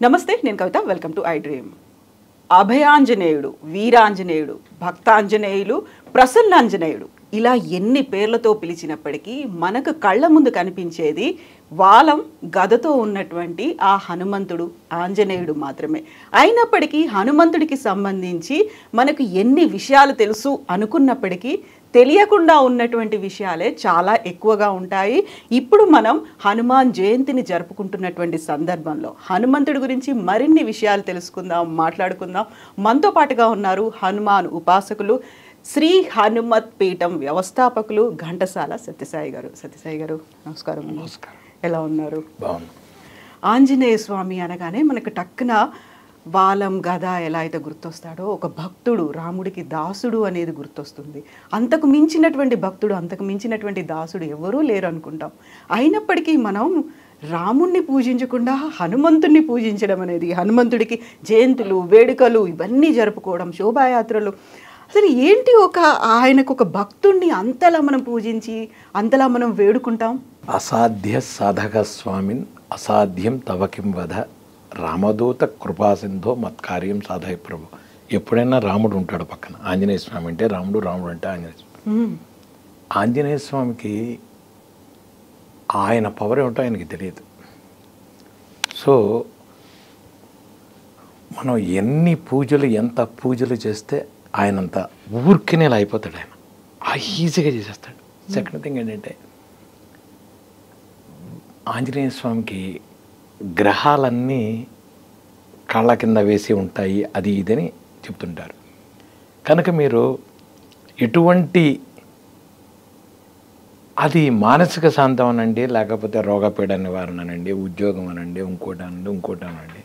నమస్తే, నేను Kavitha. Welcome to iDream. అభయాంజనేయుడు, వీరాంజనేయుడు, భక్తాంజనేయులు, ప్రసన్నాంజనేయుడు, ఇలా ఎన్ని పేర్లతో పిలిచినప్పటికీ మనకు కళ్ళ ముందు కనిపించేది వాలం గదతో ఉన్నటువంటి ఆ హనుమంతుడు, ఆంజనేయుడు మాత్రమే. అయినప్పటికీ హనుమంతుడికి సంబంధించి మనకు ఎన్ని విషయాలు తెలుసు అనుకున్నప్పటికీ తెలియకుండా ఉన్నటువంటి విషయాలే చాలా ఎక్కువగా ఉంటాయి. ఇప్పుడు మనం హనుమాన్ జయంతిని జరుపుకుంటున్నటువంటి సందర్భంలో హనుమంతుడి గురించి మరిన్ని విషయాలు తెలుసుకుందాం, మాట్లాడుకుందాం. మనతో పాటుగా ఉన్నారు హనుమాన్ ఉపాసకులు, శ్రీ హనుమత్ పీఠం వ్యవస్థాపకులు ఘంటసాల సత్యసాయి గారు. సత్యసాయి గారు నమస్కారం. నమస్కారం. ఎలా ఉన్నారు? బాగుంది. ఆంజనేయ స్వామి అనగానే మనకు టక్కున వాలం గద ఎలా అయితే గుర్తొస్తాడో, ఒక భక్తుడు, రాముడికి దాసుడు అనేది గుర్తొస్తుంది. అంతకు మించినటువంటి భక్తుడు, అంతకు మించినటువంటి దాసుడు ఎవరూ లేరు అనుకుంటాం. అయినప్పటికీ మనం రాముణ్ణి పూజించకుండా హనుమంతుణ్ణి పూజించడం అనేది, హనుమంతుడికి జయంతులు, వేడుకలు ఇవన్నీ జరుపుకోవడం, శోభాయాత్రలు, అసలు ఏంటి ఆయనకు ఒక భక్తుణ్ణి అంతలా మనం పూజించి అంతలా మనం వేడుకుంటాం? అసాధ్య సాధక స్వామిన్ అసాధ్యం తవకిం వధ రామదూత కృపాసింధో మత్కార్యం సాధయ ప్రభు. ఎప్పుడైనా రాముడు ఉంటాడు పక్కన. ఆంజనేయ స్వామి అంటే రాముడు, రాముడు అంటే ఆంజనేయ స్వామి. ఆంజనేయ స్వామికి ఆయన పవర్ ఏమిటో ఆయనకి తెలియదు. సో మనం ఎన్ని పూజలు, ఎంత పూజలు చేస్తే ఆయనంత ఊరికినేలా అయిపోతాడు. ఆయన ఈజీగా చేసేస్తాడు. సెకండ్ థింగ్ ఏంటంటే, ఆంజనేయ స్వామికి గ్రహాలన్నీ కాళ్ళ కింద వేసి ఉంటాయి, అది ఇదని చెప్తుంటారు. కనుక మీరు ఎటువంటి అది మానసిక శాంతం అనండి, లేకపోతే రోగపీడ నివారణ అనండి, ఉద్యోగం అనండి, ఇంకోటి అనండి,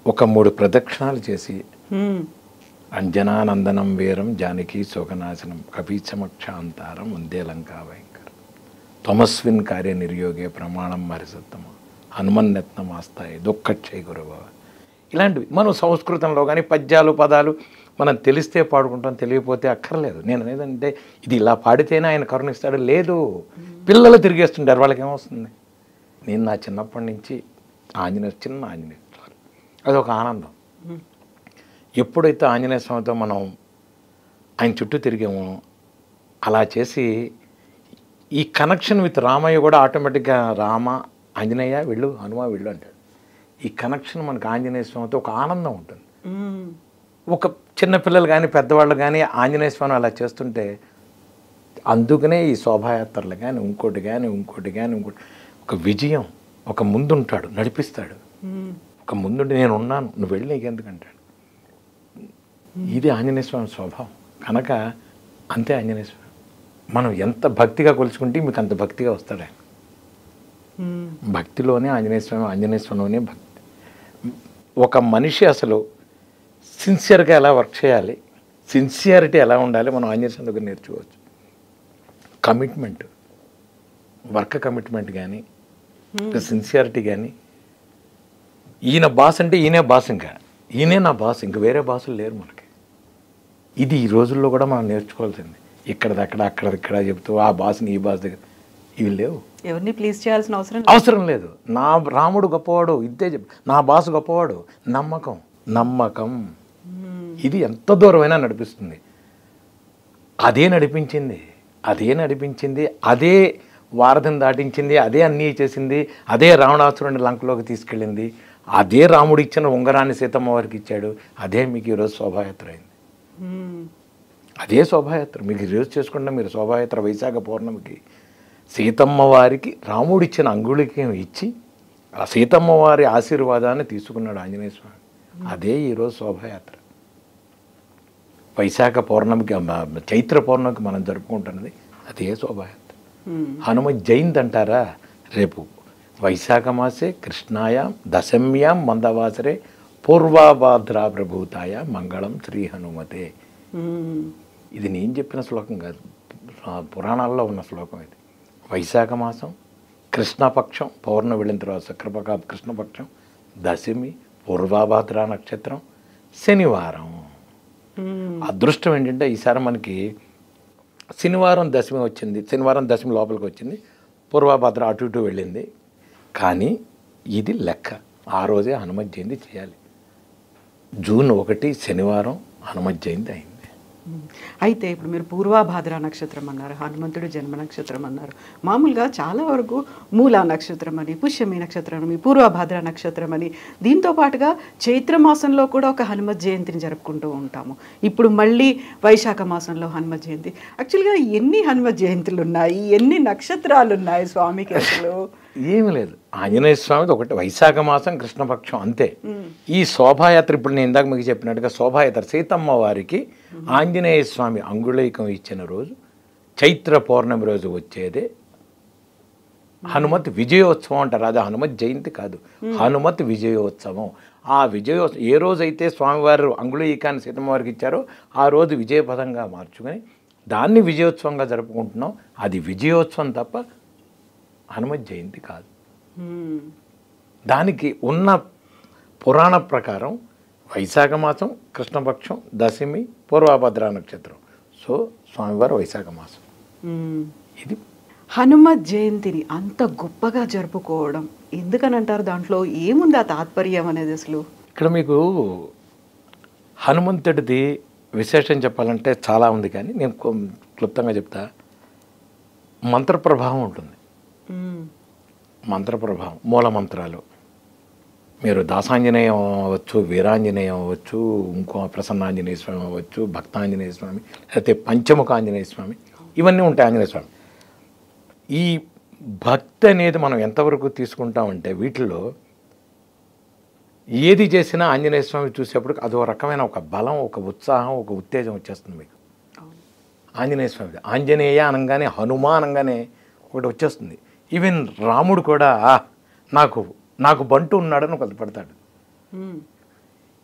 ఒక 3 ప్రదక్షిణాలు చేసి అంజనానందనం వీరం జానకి శోకనాశనం కపీచమక్షాంతారం వందే లంకా భయంకరం తమస్విన్ కార్య నిర్యోగే ప్రమాణం మరిసత్తమ హనుమన్నెత్నం ఆస్తాయి దుఃఖక్షయ గురుభవ. ఇలాంటివి మనం సంస్కృతంలో కానీ పద్యాలు, పదాలు మనం తెలిస్తే పాడుకుంటాం, తెలియకపోతే అక్కర్లేదు. నేను అనేదంటే ఇది ఇలా పాడితేనే ఆయన కరుణిస్తాడు లేదు. పిల్లలు తిరిగేస్తుంటారు, వాళ్ళకి ఏమొస్తుంది? నేను నా చిన్నప్పటి నుంచి చిన్న ఆంజనేయ అదొక ఆనందం. ఎప్పుడైతే ఆంజనేయ స్వామితో మనం ఆయన చుట్టూ తిరిగామో, అలా చేసి ఈ కనెక్షన్ విత్ రామయ్య కూడా ఆటోమేటిక్గా రామ, ఆంజనేయ వెళ్ళు, హనుమ వెళ్ళు అంటాడు. ఈ కనెక్షన్ మనకు ఆంజనేయ స్వామితో ఒక ఆనందం ఉంటుంది. ఒక చిన్నపిల్లలు కానీ పెద్దవాళ్ళు కానీ ఆంజనేయ స్వామి అలా చేస్తుంటే, అందుకనే ఈ శోభాయాత్రలు కానీ ఇంకోటి ఒక విజయం, ఒక ముందుంటాడు, నడిపిస్తాడు. ఒక ముందుండి నేను ఉన్నాను, నువ్వు వెళ్ళి నీకెందుకంటాడు. ఇది ఆంజనేయ స్వామి స్వభావం. కనుక అంతే ఆంజనేయ స్వామి. మనం ఎంత భక్తిగా కొలుచుకుంటే మీకు అంత భక్తిగా వస్తాడు ఆయన. భక్తిలోనే ఆంజనేయ స్వామిలోనే భక్తి. ఒక మనిషి అసలు సిన్సియర్గా ఎలా వర్క్ చేయాలి, సిన్సియారిటీ ఎలా ఉండాలి, మనం ఆంజనేయ స్వామి దగ్గర నేర్చుకోవచ్చు. కమిట్మెంట్, వర్క్ కమిట్మెంట్ కానీ, సిన్సియారిటీ కానీ. ఈయన బాస్ అంటే ఈయనే బాస్, ఈయనే నా బాస్, ఇంక వేరే బాసులు లేరు మనకి. ఇది ఈ రోజుల్లో కూడా మనం నేర్చుకోవాల్సింది. అక్కడక్కడ చెప్తూ ఆ బాస్ని ఈ బాస్ దగ్గర ఇవి లేవు. ఎవరిని ప్లీజ్ చేయాల్సిన అవసరం లేదు. నా రాముడు గొప్పవాడు, ఇదే నా బాస్ గొప్పవాడు. నమ్మకం ఇది ఎంత దూరమైనా నడిపిస్తుంది. అదే నడిపించింది, అదే వారధిని దాటించింది, అదే అన్నీ చేసింది, అదే రావణాసురుని లంకలోకి తీసుకెళ్ళింది, అదే రాముడు ఇచ్చిన ఉంగరాన్ని సీతమ్మ వారికి ఇచ్చాడు. అదే మీకు ఈరోజు శోభాయాత్ర అయింది. అదే శోభాయాత్ర మీకు ఈరోజు చేసుకుంటే మీరు శోభాయాత్ర వైశాఖ పౌర్ణమికి సీతమ్మ వారికి రాముడు ఇచ్చిన అంగుళికి ఇచ్చి ఆ సీతమ్మ వారి ఆశీర్వాదాన్ని తీసుకున్నాడు ఆంజనేయ స్వామి. అదే ఈరోజు శోభాయాత్ర. వైశాఖ పౌర్ణమికి, చైత్ర పౌర్ణమికి మనం జరుపుకుంటున్నది అదే శోభాయాత్ర. హనుమ జయంతి అంటారా? రేపు వైశాఖ మాసే కృష్ణాయాం దశమ్యాం మందవాసరే పూర్వాభాద్రా ప్రభూతాయ మంగళం శ్రీ హనుమతే. ఇది నేను చెప్పిన శ్లోకం కాదు, పురాణాల్లో ఉన్న శ్లోకం ఇది. వైశాఖ మాసం, కృష్ణపక్షం, పౌర్ణమి వెళ్ళిన తర్వాత శుక్రపక్ష కృష్ణపక్షం, దశమి, పూర్వాభాద్ర నక్షత్రం, శనివారం. అదృష్టం ఏంటంటే ఈసారి మనకి శనివారం దశమి వచ్చింది, శనివారం దశమి లోపలికి వచ్చింది, పూర్వభద్ర అటు ఇటు వెళ్ళింది. కానీ ఇది లెక్క. ఆ రోజే హనుమత్ జయంతి చేయాలి. జూన్ 1 శనివారం హనుమత్ జయంతి అయింది. అయితే ఇప్పుడు మీరు పూర్వభాద్ర నక్షత్రం అన్నారు, హనుమంతుడు జన్మ నక్షత్రం అన్నారు. మామూలుగా చాలా వరకు మూలా నక్షత్రం అని, పుష్యమి నక్షత్రం అని, పూర్వభాద్ర నక్షత్రం అని, దీంతో పాటుగా చైత్ర మాసంలో కూడా ఒక హనుమత్ జయంతిని జరుపుకుంటూ ఉంటాము. ఇప్పుడు మళ్ళీ వైశాఖ మాసంలో హనుమత్ జయంతి. యాక్చువల్గా ఎన్ని హనుమత్ జయంతులు ఉన్నాయి, ఎన్ని నక్షత్రాలు ఉన్నాయి స్వామికి అసలు? ఏమి లేదు. ఆంజనేయ స్వామిది ఒకటి వైశాఖ మాసం కృష్ణపక్షం అంతే. ఈ శోభాయాత్ర ఇప్పుడు నేను ఇందాక మీకు చెప్పినట్టుగా శోభాయాత్ర సీతమ్మ వారికి ఆంజనేయ స్వామి అంగుళీకం ఇచ్చిన రోజు చైత్ర పౌర్ణమి రోజు వచ్చేదే హనుమత్ విజయోత్సవం అంటారు. అది హనుమత్ జయంతి కాదు, హనుమత్ విజయోత్సవం. ఆ విజయోత్సవం ఏ రోజైతే స్వామివారు అంగుళీకాన్ని సీతమ్మ వారికి ఇచ్చారో ఆ రోజు విజయపదంగా మార్చుకొని దాన్ని విజయోత్సవంగా జరుపుకుంటున్నాం. అది విజయోత్సవం తప్ప హనుమత్ జయంతి కాదు. దానికి ఉన్న పురాణ ప్రకారం వైశాఖ మాసం కృష్ణపక్షం దశమి పూర్వభద్ర నక్షత్రం. సో స్వామివారు వైశాఖ మాసం. ఇది హనుమత్ జయంతిని అంత గొప్పగా జరుపుకోవడం ఎందుకని అంటారు? దాంట్లో ఏముంది ఆ తాత్పర్యం అనేది అసలు? ఇక్కడ మీకు హనుమంతుడిది విశేషం చెప్పాలంటే చాలా ఉంది, కానీ నేను క్లుప్తంగా చెప్తా. మంత్ర ప్రభావం ఉంటుంది. మంత్ర ప్రభావం, మూల మంత్రాలు. మీరు దాసాంజనేయం అవ్వచ్చు, వీరాంజనేయం అవ్వచ్చు, ఇంకో ప్రసన్నాంజనేయ స్వామి అవ్వచ్చు, భక్తాంజనేయ స్వామి, లేకపోతే పంచముఖ ఆంజనేయ స్వామి, ఇవన్నీ ఉంటాయి ఆంజనేయ స్వామి. ఈ భక్తి అనేది మనం ఎంతవరకు తీసుకుంటామంటే వీటిలో ఏది చేసినా ఆంజనేయ స్వామి చూసేప్పుడు అదో రకమైన ఒక బలం, ఒక ఉత్సాహం, ఒక ఉత్తేజం వచ్చేస్తుంది మీకు. ఆంజనేయ స్వామి ఆంజనేయ అనగానే, హనుమ అనగానే ఒకటి వచ్చేస్తుంది. ఈవెన్ రాముడు కూడా నాకు బంటు ఉన్నాడని ఒకటి పడతాడు.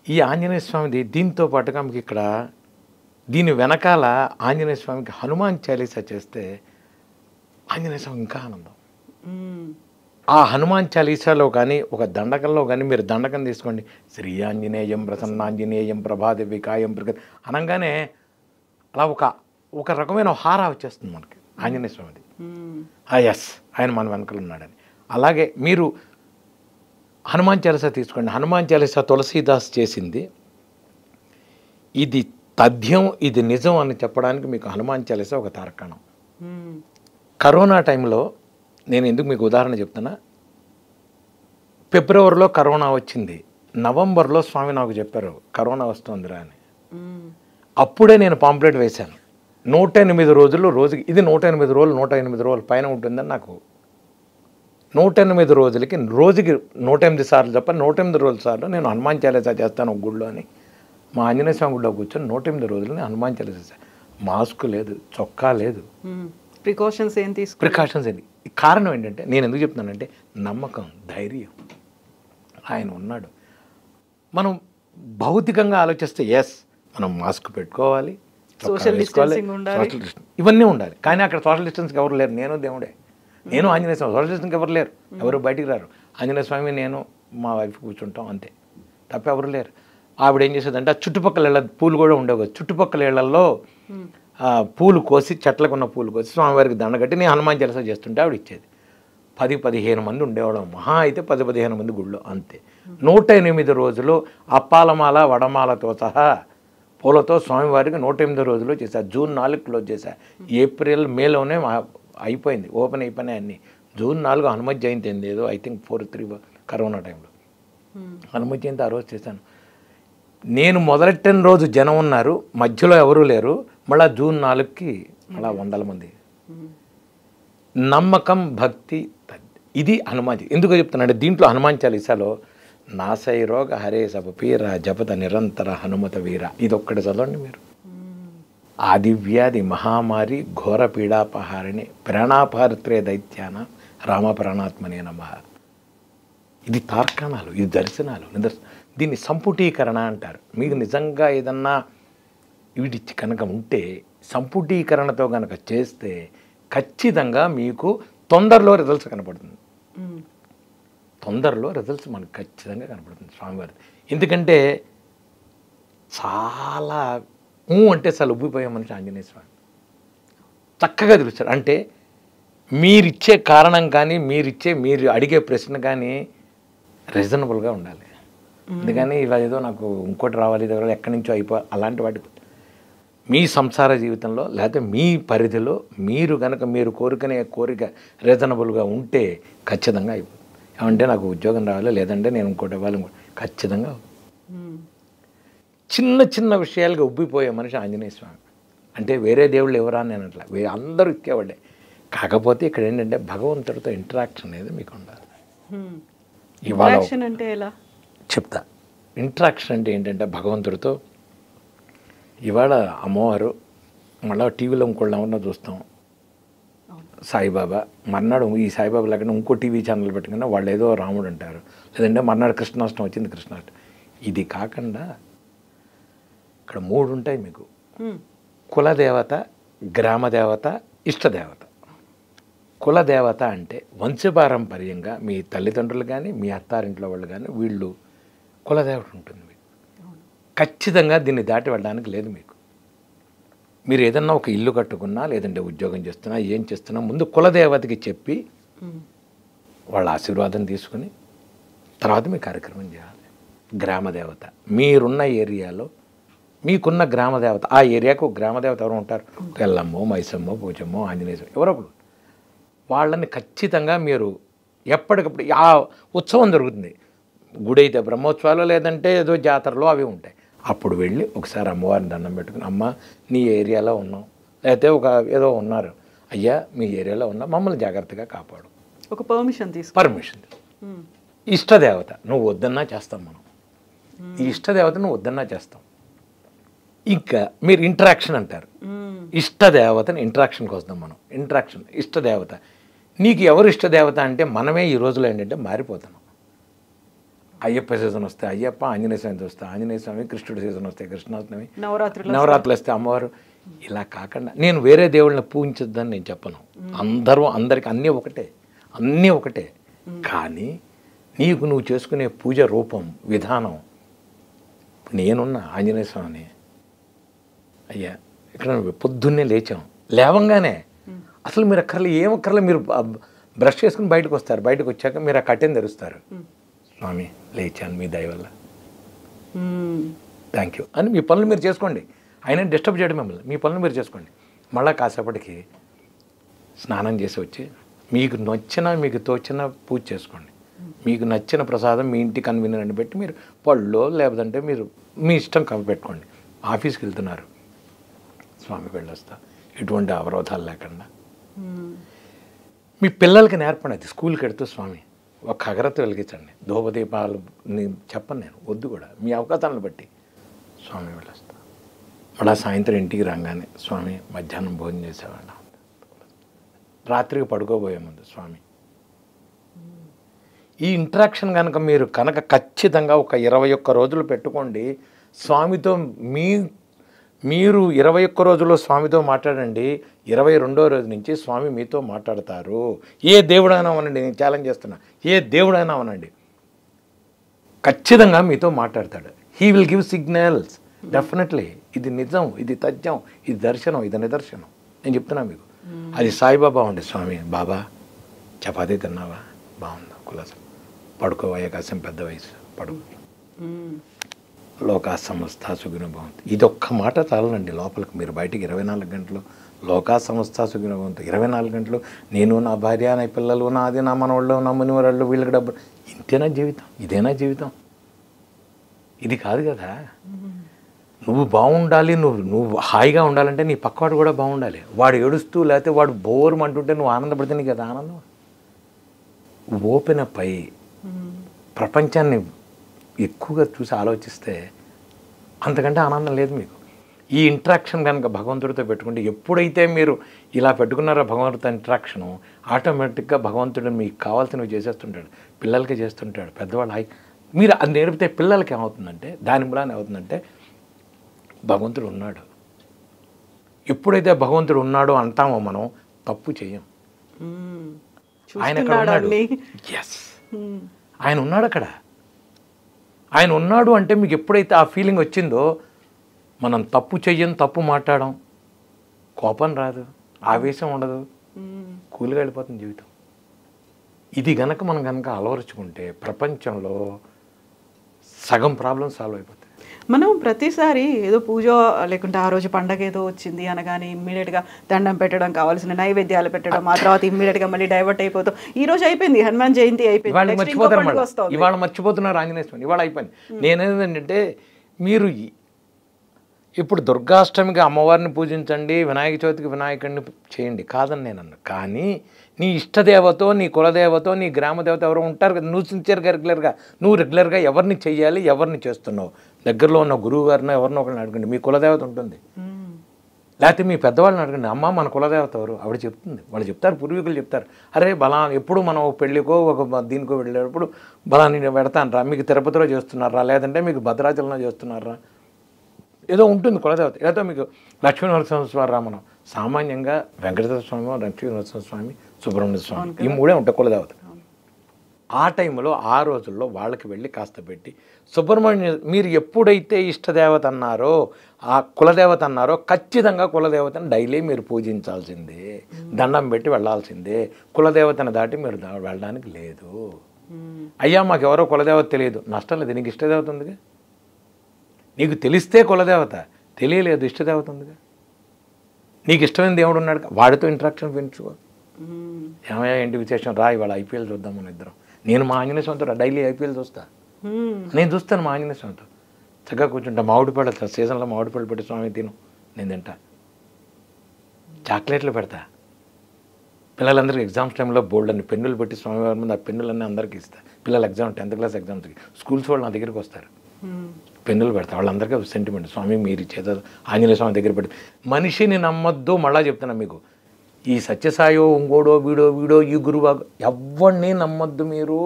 ఈ ఆంజనేయ స్వామిది దీంతో పాటుగా మీకు ఇక్కడ దీని వెనకాల ఆంజనేయ స్వామికి హనుమాన్ చాలీసా చేస్తే ఆంజనేయ స్వామి ఇంకా ఆనందం. ఆ హనుమాన్ చాలీసాలో కానీ ఒక దండకంలో కానీ మీరు దండకం తీసుకోండి, శ్రీ ఆంజనేయం ప్రసన్నాంజనేయం ప్రభాదేవికాయం ప్రగతి అనగానే అలా ఒక రకమైన హారా వచ్చేస్తుంది మనకి ఆంజనేయ స్వామిది. ఎస్, ఆయన మన వెనకలు ఉన్నాడని. అలాగే మీరు హనుమాన్ చాలీసా తీసుకోండి. హనుమాన్ చాలీసా తులసీదాస్ చేసింది. ఇది తథ్యం, ఇది నిజం అని చెప్పడానికి మీకు హనుమాన్ చాలీసా ఒక తార్కాణం. కరోనా టైంలో నేను ఎందుకు మీకు ఉదాహరణ చెప్తున్నా, ఫిబ్రవరిలో కరోనా వచ్చింది, నవంబర్లో స్వామి నాకు చెప్పారు కరోనా వస్తుందిరా అని. అప్పుడే నేను పాంప్లెట్ వేశాను. 108 రోజులు రోజుకి, ఇది 108 రోజులు 108 రోజుల పైన ఉంటుందని నాకు 108 రోజులకి రోజుకి 108 సార్లు తప్ప 108 రోజుల సార్లు నేను హనుమాన్ చాలీసా చేస్తాను ఒక గుళ్ళో అని మా ఆంజనేయ స్వామి గుళ్ళో కూర్చొని 108 రోజులు నేను హనుమాన్ చాలీసా. మాస్క్ లేదు, చొక్కా లేదు, ప్రికాషన్స్ ఏంటి? కారణం ఏంటంటే నేను ఎందుకు చెప్తున్నానంటే నమ్మకం, ధైర్యం. ఆయన ఉన్నాడు. మనం భౌతికంగా ఆలోచిస్తే ఎస్ మనం మాస్క్ పెట్టుకోవాలి, సోషల్ డిస్టెన్సింగ్ ఉండాలి, ఇవన్నీ ఉండాలి. కానీ అక్కడ సోషల్ డిస్టెన్స్కి ఎవరు లేరు. నేను దేవుడే, నేను ఆంజనేయ స్వామి. సోషల్ డిస్టెన్స్కి ఎవరు లేరు, ఎవరు బయటికి రారు. ఆంజనేయ స్వామి, నేను, మా వైఫ్ కూర్చుంటాం అంతే, తప్ప ఎవరు లేరు. ఆవిడ ఏం చేసేదంటే ఆ చుట్టుపక్కల ఇళ్ళ పూలు కూడా ఉండవు, చుట్టుపక్కల ఇళ్లలో పూలు కోసి, చెట్లకు ఉన్న పూలు కోసి స్వామివారికి దండగట్టి నేను హనుమాన్ చాలీసా చేస్తుంటే ఆవిడ ఇచ్చేది. 10-15 మంది ఉండేవాళ్ళం, మహా అయితే 10-15 మంది గుళ్ళో అంతే. 108 రోజులు అప్పాలమాల వడమాలతో సహా పూలతో స్వామివారికి 108 రోజులు చేశా. జూన్ 4 క్లోజ్ చేశా. ఏప్రిల్ మేలోనే అయిపోయింది, ఓపెన్ అయిపోయినాయి అన్నీ. జూన్ 4 హనుమత్ జయంతి అయింది, ఏదో ఐ థింక్ 4-3 కరోనా టైంలో హనుమత్ జయంతి ఆ రోజు చేశాను. నేను మొదలెట్టిన రోజు జనం ఉన్నారు, మధ్యలో ఎవరూ లేరు. మళ్ళీ జూన్ 4కి మళ్ళీ 100 మంది. నమ్మకం, భక్తి, ఇది హనుమాన్. ఎందుకు చెప్తున్నానంటే దీంట్లో హనుమాన్ చాలీసాలో నాసై రోగ హరే సభ పీర జపత నిరంతర హనుమత వీర, ఇది ఒక్కటి చదవండి మీరు. ఆదివ్యాధి మహామారి ఘోర పీడాపహారిణి ప్రాణాపహర్త్రే దైత్యాన రామ ప్రాణాత్మనే నమః. ఇది తార్కాణాలు, ఇది దర్శనాలు, దీన్ని సంపుటీకరణ అంటారు. మీకు నిజంగా ఏదన్నా వీటి కనుక ఉంటే సంపుటీకరణతో కనుక చేస్తే ఖచ్చితంగా మీకు తొందరలో రిజల్ట్స్ కనపడుతుంది. తొందరలో రిజల్ట్స్ మనకు ఖచ్చితంగా కనపడుతుంది స్వామివారి. ఎందుకంటే చాలా అంటే అసలు ఉబ్బిపోయే మనిషి ఆంజనేయ స్వామి. చక్కగా తెలుస్తాడు. అంటే మీరిచ్చే కారణం కానీ మీరు అడిగే ప్రశ్న కానీ రీజనబుల్గా ఉండాలి. అందుకని ఇలా ఏదో నాకు ఇంకోటి రావాలి, ఇది ఎక్కడి నుంచో అలాంటి వాటి మీ సంసార జీవితంలో లేకపోతే మీ పరిధిలో మీరు కనుక మీరు కోరుకునే కోరిక రీజనబుల్గా ఉంటే ఖచ్చితంగా అయిపోతుంది. ఏమంటే నాకు ఉద్యోగం రావాలి, లేదంటే నేను ఇంకోటి ఇవ్వాలి, ఖచ్చితంగా. చిన్న చిన్న విషయాలుగా ఉబ్బిపోయే మనిషి ఆంజనేయ స్వామి. అంటే వేరే దేవుళ్ళు ఎవరా అని నేను అట్లా అందరూ ఇచ్చేవాళ్ళే. కాకపోతే ఇక్కడ ఏంటంటే భగవంతుడితో ఇంటరాక్షన్ అనేది మీకు ఉండాలి. ఇవాళ అంటే ఎలా చెప్తా. ఇంటరాక్షన్ అంటే ఏంటంటే భగవంతుడితో ఇవాళ అమ్మవారు మళ్ళీ టీవీలో ఇంకోళ్ళ చూస్తాం సాయిబాబా, మర్నాడు ఈ సాయిబాబా లేకుండా ఇంకో టీవీ ఛానల్ పెట్టుకున్నా వాళ్ళు ఏదో రాముడు అంటారు, లేదంటే మర్నాడు కృష్ణాష్టమి వచ్చింది కృష్ణాష్టమి. ఇది కాకుండా ఇక్కడ 3 ఉంటాయి మీకు: కులదేవత, గ్రామదేవత, ఇష్టదేవత. కులదేవత అంటే వంశపారంపర్యంగా మీ తల్లిదండ్రులు కానీ మీ అత్తారింట్లో వాళ్ళు కానీ వీళ్ళు కులదేవత ఉంటుంది మీకు. ఖచ్చితంగా దీన్ని దాటి వెళ్ళడానికి లేదు మీకు. మీరు ఏదన్నా ఒక ఇల్లు కట్టుకున్నా, లేదంటే ఉద్యోగం చేస్తున్నా, ఏం చేస్తున్నా ముందు కులదేవతకి చెప్పి వాళ్ళ ఆశీర్వాదం తీసుకుని తర్వాత మీ కార్యక్రమం చేయాలి. గ్రామదేవత మీరున్న ఏరియాలో మీకున్న గ్రామదేవత, ఆ ఏరియాకు గ్రామదేవత ఎవరు ఉంటారు, ఎల్లమ్మో, మైసమ్మో, పూజమ్మో, ఆంజనేయ ఎవరో ఒకరు. వాళ్ళని ఖచ్చితంగా మీరు ఎప్పటికప్పుడు ఆ ఉత్సవం జరుగుతుంది. గుడి అయితే బ్రహ్మోత్సవాలు, లేదంటే ఏదో జాతరలో అవి ఉంటాయి. అప్పుడు వెళ్ళి ఒకసారి అమ్మవారిని దండం పెట్టుకుని, అమ్మ నీ ఏరియాలో ఉన్నాం, లేకపోతే ఒక ఏదో ఉన్నారు, అయ్యా మీ ఏరియాలో ఉన్నా మమ్మల్ని జాగ్రత్తగా కాపాడు, ఒక పర్మిషన్ ఇష్టదేవత నువ్వు వద్దన్నా చేస్తాం మనం. ఈ ఇష్టదేవత నువ్వు వద్దన్నా చేస్తాం. ఇంకా మీరు ఇంటరాక్షన్ అంటారు. ఇష్టదేవతని ఇంటరాక్షన్కి వస్తాం మనం. ఇంటరాక్షన్ ఇష్టదేవత. నీకు ఎవరు ఇష్టదేవత అంటే మనమే ఈ రోజులో ఏంటంటే మారిపోతున్నాం. అయ్యప్ప సీజన్ వస్తే అయ్యప్ప, ఆంజనేయ స్వామి వస్తే ఆంజనేయ స్వామి, కృష్ణుడి సీజన్ వస్తే కృష్ణాష్టమి, నవరాత్రులు వస్తే అమ్మవారు. ఇలా కాకుండా నేను వేరే దేవుళ్ళని పూజించొద్దని నేను చెప్పను. అందరికీ అన్నీ ఒకటే. కానీ నీకు నువ్వు చేసుకునే పూజ రూపం, విధానం. నేనున్న ఆంజనేయ స్వామిని అయ్యా ఇక్కడ పొద్దున్నే లేచాం, లేవంగానే అసలు మీరు ఏమక్కర్లే మీరు బ్రష్ చేసుకుని బయటకు వస్తారు. బయటకు వచ్చాక మీరు ఆ కట్టెని తెరుస్తారు. స్వామి లేచాను మీ దయ వల్ల, థ్యాంక్ యూ అని మీ పనులు మీరు చేసుకోండి. ఆయన డిస్టర్బ్ చేయడం మిమ్మల్ని, మీ పనులు మీరు చేసుకోండి. మళ్ళీ కాసేపటికి స్నానం చేసి వచ్చి మీకు తోచిన పూజ చేసుకోండి. మీకు నచ్చిన ప్రసాదం మీ ఇంటి కన్వీనియన్ పెట్టి మీరు పళ్ళో లేదంటే మీరు మీ ఇష్టం పెట్టుకోండి. ఆఫీస్కి వెళ్తున్నారు, స్వామి వెళ్ళొస్తా, ఎటువంటి అవరోధాలు లేకుండా. మీ పిల్లలకి నేర్పండి. అది స్కూల్కి వెళ్తూ స్వామి ఒక అగరత్తి వెలిగించండి, ధూపదీపాలు చెప్పను నేను, వద్దు కూడా. మీ అవకాశాలను బట్టి స్వామి వెళ్ళొస్తా. మళ్ళీ సాయంత్రం ఇంటికి రాగానే స్వామి మధ్యాహ్నం భోజనం చేసేవాళ్ళ, రాత్రికి పడుకోబోయే ముందు స్వామి. ఈ ఇంటరాక్షన్ కనుక మీరు ఖచ్చితంగా ఒక 21 రోజులు పెట్టుకోండి స్వామితో. మీరు 21 రోజుల్లో స్వామితో మాట్లాడండి. 22వ రోజు నుంచి స్వామి మీతో మాట్లాడతారు. ఏ దేవుడైనా అవనండి, నేను ఛాలెంజ్ చేస్తున్నా, ఏ దేవుడైనా అవనండి, ఖచ్చితంగా మీతో మాట్లాడతాడు. He will give signals definitely. ఇది నిజం, ఇది తథ్యం, ఇది దర్శనం, ఇది నిదర్శనం. నేను చెప్తున్నా మీకు. అది సాయిబాబా ఉండే, స్వామి బాబా చపాతీ తిన్నావా, బాగుందా, కులాసం, పడుకోవయ్యా, కాసం పెద్ద వయసు, పడుకో, లోకా సమస్త సుఖినో భవంతు. ఇదొక్క మాట చాలనండి లోపలికి. మీరు బయటికి 24 గంటలు లోకా సమస్త సుఖినో భవంతు, 24 గంటలు నేను, నా భార్య, నా పిల్లలు, నాది, నా మనవాళ్ళు, నా మునివరాళ్ళు, వీళ్ళకి డబ్బు. ఇంతేనా జీవితం? ఇదేనా జీవితం? ఇది కాదు కదా. నువ్వు బాగుండాలి, నువ్వు హాయిగా ఉండాలంటే నీ పక్కవాడు కూడా బాగుండాలి. వాడు ఏడుస్తూ లేకపోతే వాడు బోరు అంటుంటే నువ్వు ఆనందపడితే నీకు కదా ఆనందం. ఓపెన్ అప్ అయ్యి ప్రపంచాన్ని ఎక్కువగా చూసి ఆలోచిస్తే అంతకంటే ఆనందం లేదు మీకు. ఈ ఇంటరాక్షన్ కనుక భగవంతుడితో పెట్టుకుంటే, ఎప్పుడైతే మీరు ఇలా పెట్టుకున్నారో భగవంతుడితో ఇంటరాక్షను, ఆటోమేటిక్గా భగవంతుడు మీకు కావాల్సినవి చేసేస్తుంటాడు. పిల్లలకి చేస్తుంటాడు, పెద్దవాళ్ళు మీరు అది నేర్పితే పిల్లలకి ఏమవుతుందంటే, దాని మూలాన ఏమవుతుందంటే భగవంతుడు ఉన్నాడు. ఎప్పుడైతే భగవంతుడు ఉన్నాడో అంటామో మనం తప్పు చేయం. ఆయన అక్కడ ఉన్నాడు. ఎస్, ఆయన ఉన్నాడు అక్కడ. ఆయన ఉన్నాడు అంటే మీకు ఎప్పుడైతే ఆ ఫీలింగ్ వచ్చిందో, మనం తప్పు చెయ్యం, తప్పు మాట్లాడడం, కోపం రాదు, ఆవేశం ఉండదు, కూలిగా వెళ్ళిపోతుంది జీవితం. ఇది గనక మనం కనుక అలవరుచుకుంటే ప్రపంచంలో సగం ప్రాబ్లం సాల్వ్ అయిపోతాయి. మనం ప్రతిసారి ఏదో పూజ లేకుంటే ఆ రోజు పండగ ఏదో వచ్చింది అనగానే ఇమ్మీడియట్గా దండం పెట్టడం, కావాల్సిన నైవేద్యాలు పెట్టడం, ఆ తర్వాత ఇమ్మీడియట్గా మళ్ళీ డైవర్ట్ అయిపోతాం. ఈ రోజు అయిపోయింది, హనుమాన్ జయంతి అయిపోయింది, ఇవాళ మర్చిపోతారు, ఇవాళ మర్చిపోతున్నారు ఆంజనేయ స్వామి, ఇవాళ అయిపోయింది. నేనేంటంటే మీరు ఇప్పుడు దుర్గాష్టమికి అమ్మవారిని పూజించండి, వినాయక చవితికి వినాయకుడిని చేయండి కాదని నేను అన్నా. కానీ నీ ఇష్టదేవతో, నీ కులదేవతో, నీ గ్రామదేవత ఎవరో ఉంటారు కదా, నువ్వు సిన్సియర్గా రెగ్యులర్గా నువ్వు రెగ్యులర్గా ఎవరిని చెయ్యాలి, ఎవరిని చేస్తున్నావు, దగ్గరలో ఉన్న గురువు గారిని ఎవరినో ఒకరిని అడగండి. మీ కులదేవత ఉంటుంది, లేకపోతే మీ పెద్దవాళ్ళని అడగండి, అమ్మ మన కులదేవత ఎవరు, ఆవిడ చెప్తుంది. వాళ్ళు చెప్తారు, పూర్వీకులు చెప్తారు. అరే బలా ఎప్పుడు మనం పెళ్ళికో ఒక దీనికో వెళ్ళేటప్పుడు బలాన్ని పెడతాను రా, మీకు తిరుపతిలో చేస్తున్నారా, లేదంటే మీకు భద్రాచలంలో చేస్తున్నారా, ఏదో ఉంటుంది కులదేవత. ఏదో మీకు లక్ష్మీ నరసింహస్వామి రా, మనం సామాన్యంగా వెంకటేశ్వర స్వామి, లక్ష్మీ నరసింహస్వామి, సుబ్రహ్మణ్య స్వామి, ఈ మూడే ఉంటాయి కులదేవత. ఆ టైంలో ఆ రోజుల్లో వాళ్ళకి వెళ్ళి కాస్త పెట్టి సుబ్రహ్మణ్య మీరు ఎప్పుడైతే ఇష్టదేవత అన్నారో, ఆ కులదేవత అన్నారో, ఖచ్చితంగా కులదేవతను డైలీ మీరు పూజించాల్సిందే, దండం పెట్టి వెళ్ళాల్సిందే. కులదేవతను దాటి మీరు వెళ్ళడానికి లేదు. అయ్యా మాకు ఎవరో కులదేవత తెలియదు, నష్టం లేదు, నీకు ఇష్టదేవత ఉందిగా. నీకు తెలిస్తే కులదేవత, తెలియలేదు ఇష్టదేవత ఉందిగా. నీకు ఇష్టమైన దేవుడు ఉన్నాడు, వాడితో ఇంటరాక్షన్ పెంచుకో. ఏమయ్యా ఏంటి విశేషం, రా ఇవాళ ఐపీఎల్ చూద్దాం మన ఇద్దరం. నేను మా ఆంజనేయ స్వామితో డైలీ ఐపీఎల్ చూస్తా, నేను చూస్తాను మా ఆంజనేయ స్వామితో. చక్కగా కూర్చుంటా, మామిడిపళ్ళ సీజన్లో మామిడిపళ్ళు పెట్టి స్వామి తిను, నేను తింటా. చాక్లెట్లు పెడతా, పిల్లలందరికీ ఎగ్జామ్స్ టైంలో బోల్డ్ అని పెన్నులు పెట్టి స్వామివారి ముందు ఆ పెన్నులన్నీ అందరికీ ఇస్తా. పిల్లలు ఎగ్జామ్ 10th క్లాస్ ఎగ్జామ్స్కి స్కూల్స్ వాళ్ళు నా దగ్గరికి వస్తారు, పెన్నులు పెడతా. వాళ్ళందరికీ సెంటిమెంట్, స్వామి మీరు చేత ఆంజనేయ స్వామి దగ్గర పెడితే. మనిషిని నమ్మొద్దు, మళ్ళా చెప్తున్నా మీకు, ఈ సత్యసాయో ఇంకోడో వీడో ఈ గురువు ఎవరిని నమ్మొద్దు. మీరు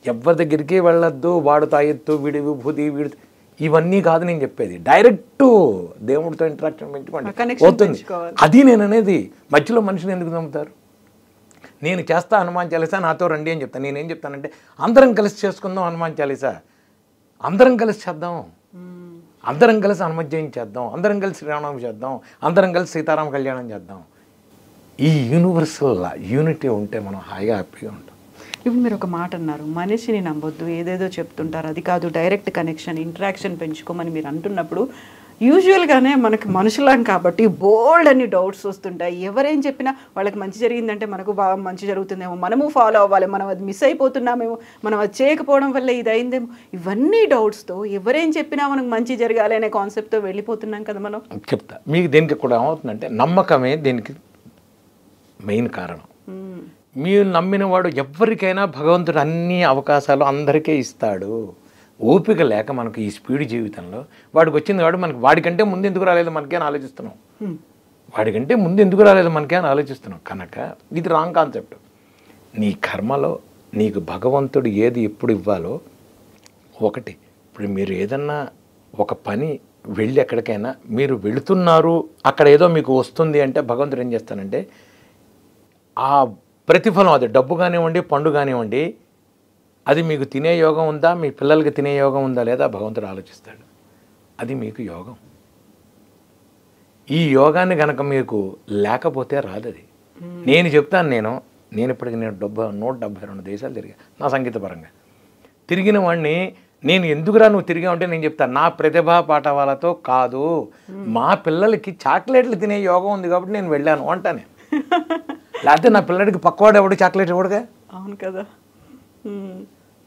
ఎవరి దగ్గరికి వెళ్ళొద్దు, వాడు తాయెత్తు, వీడి విభూతి, వీడి ఇవన్నీ కాదు నేను చెప్పేది. డైరెక్ట్ దేవుడితో ఇంటరాక్షన్ పెంచుకోండి, అవుతుంది. అది నేను అనేది. మధ్యలో మనిషిని ఎందుకు నమ్ముతారు? నేను చేస్తా హనుమాన్ చాలీసా, నాతో రండి అని చెప్తాను. నేనేం చెప్తానంటే అందరం కలిసి చేసుకుందాం హనుమాన్ చాలీసా, అందరం కలిసి చేద్దాం, అందరం కలిసి హనుమత్ జయంతి చేద్దాం, అందరం కలిసి శ్రీరామనవమి చేద్దాం, అందరం కలిసి సీతారామ కళ్యాణం చేద్దాం. ఈ యూనివర్సల్ యూనిటీ ఉంటే మనం హాయిగా హ్యాపీగా ఉంటాం. ఇప్పుడు మీరు ఒక మాట అన్నారు, మనిషిని నమ్మొద్దు, ఏదేదో చెప్తుంటారు, అది కాదు, డైరెక్ట్ కనెక్షన్, ఇంటరాక్షన్ పెంచుకోమని మీరు అంటున్నప్పుడు యూజువల్గానే మనకి మనుషులం కాబట్టి బోల్డ్ అని డౌట్స్ వస్తుంటాయి. ఎవరేం చెప్పినా వాళ్ళకి మంచి జరిగిందంటే మనకు బాగా మంచి జరుగుతుందేమో, మనము ఫాలో అవ్వాలి, మనం అది మిస్ అయిపోతున్నామేమో, మనం అది చేయకపోవడం వల్ల ఇది అయిందేమో, ఇవన్నీ డౌట్స్తో ఎవరేం చెప్పినా మనకు మంచి జరగాలి అనే కాన్సెప్ట్తో వెళ్ళిపోతున్నాం కదా మనం. చెప్తా మీకు, దీనికి కూడా ఏమవుతుందంటే నమ్మకమే దీనికి మెయిన్ కారణం. మీరు నమ్మిన వాడు ఎవరికైనా భగవంతుడు అన్ని అవకాశాలు అందరికీ ఇస్తాడు. ఓపిక లేక మనకు ఈ స్పీడ్ జీవితంలో వాడికి వచ్చింది, వాడికంటే ముందు ఎందుకు రాలేదు మనకేనా ఆలోచిస్తున్నాం, వాడికంటే ముందు ఎందుకు రాలేదు మనకేనా ఆలోచిస్తున్నాం. కనుక ఇది రాంగ్ కాన్సెప్ట్. నీ కర్మలో నీకు భగవంతుడు ఏది ఎప్పుడు ఇవ్వాలో ఒకటి. ఇప్పుడు మీరు ఏదన్నా ఒక పని వెళ్ళి ఎక్కడికైనా మీరు వెళుతున్నారు, అక్కడ ఏదో మీకు వస్తుంది అంటే భగవంతుడు ఏం చేస్తానంటే ఆ ప్రతిఫలం, అది డబ్బు కానివ్వండి, పండు కానివ్వండి, అది మీకు తినే యోగం ఉందా, మీ పిల్లలకి తినే యోగం ఉందా లేదా భగవంతుడు ఆలోచిస్తాడు. అది మీకు యోగం. ఈ యోగాన్ని కనుక మీకు లేకపోతే రాదు. అది నేను చెప్తాను. నేను ఇప్పటికి 172 దేశాలు తిరిగా నా సంగీత పరంగా. తిరిగిన వాడిని నేను ఎందుకురా నువ్వు తిరిగా ఉంటే నేను చెప్తాను, నా ప్రతిభా పాఠవాలతో కాదు, మా పిల్లలకి చాక్లెట్లు తినే యోగం ఉంది కాబట్టి నేను వెళ్ళాను అంటాను. లేకపోతే నా పిల్లడికి పక్కవాడు ఎవడు చాక్లెట్ ఇవ్వడుగా. అవును కదా.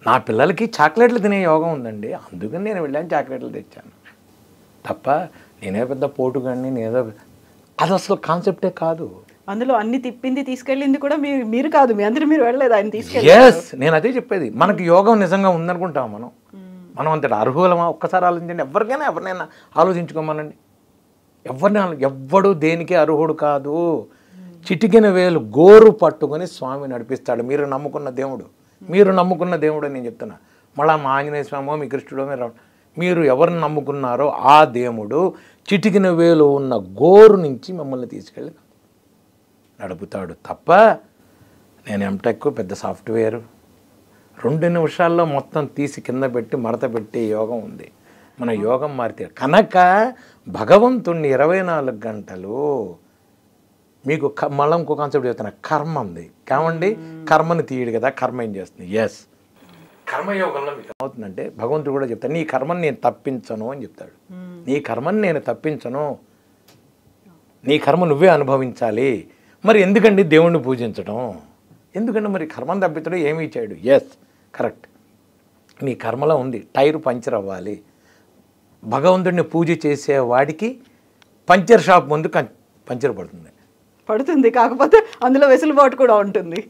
నా పిల్లలకి చాక్లెట్లు తినే యోగం ఉందండి, అందుకని నేను వెళ్ళాను చాక్లెట్లు తెచ్చాను తప్ప నేనే పెద్ద పోటుగాడిని, నేనేదో, అది అసలు కాన్సెప్టే కాదు. అందులో అన్ని తిప్పింది తీసుకెళ్ళింది కూడా మీరు కాదు, మీ అందరూ మీరు వెళ్ళలేదు, ఆయన తీసుకెళ్ళి. ఎస్, నేను అదే చెప్పేది. మనకి యోగం నిజంగా ఉందనుకుంటాం మనం అంతటి అర్హులమా? ఒక్కసారి ఆలోచించండి. ఎవరినైనా ఆలోచించుకోమనండి. ఎవ్వడు దేనికి అర్హుడు కాదు. చిటికిన వేలు గోరు పట్టుకొని స్వామి నడిపిస్తాడు. మీరు నమ్ముకున్న దేవుడు అని నేను చెప్తున్నా. మళ్ళా మా ఆంజనేయ స్వామో మీ కృష్ణుడో మీరు ఎవరిని నమ్ముకున్నారో ఆ దేవుడు చిటికిన వేలు ఉన్న గోరు నుంచి మిమ్మల్ని తీసుకెళ్ళి నడుపుతాడు తప్ప నేను ఎంటెక్ పెద్ద సాఫ్ట్వేర్ 2 నిమిషాల్లో మొత్తం తీసి కింద పెట్టి మడత పెట్టే యోగం ఉంది. మన యోగం మారితే కనుక భగవంతుణ్ణి 24 గంటలు మీకు మళ్ళీ ఇంకో కాన్సెప్ట్ చెప్తున్నా, కర్మ ఉంది కావండి, కర్మని తీయడు కదా, కర్మ ఏం చేస్తుంది? ఎస్, కర్మయోగంలో మీకు ఏమవుతుందంటే భగవంతుడు కూడా చెప్తాడు, నీ కర్మని నేను తప్పించను అని చెప్తాడు. నీ కర్మని నేను తప్పించను, నీ కర్మ నువ్వే అనుభవించాలి. మరి ఎందుకండి దేవుణ్ణి పూజించడం? ఎందుకంటే మరి కర్మను తప్పించడం ఏమీ చేయడు. ఎస్, కరెక్ట్, నీ కర్మలో ఉంది, టైర్ పంచర్ అవ్వాలి. భగవంతుడిని పూజ చేసేవాడికి పంచర్ షాప్ ముందు పంచర్ పడుతుంది, కాకపోతే అందులో వెసులుబాటు కూడా ఉంటుంది.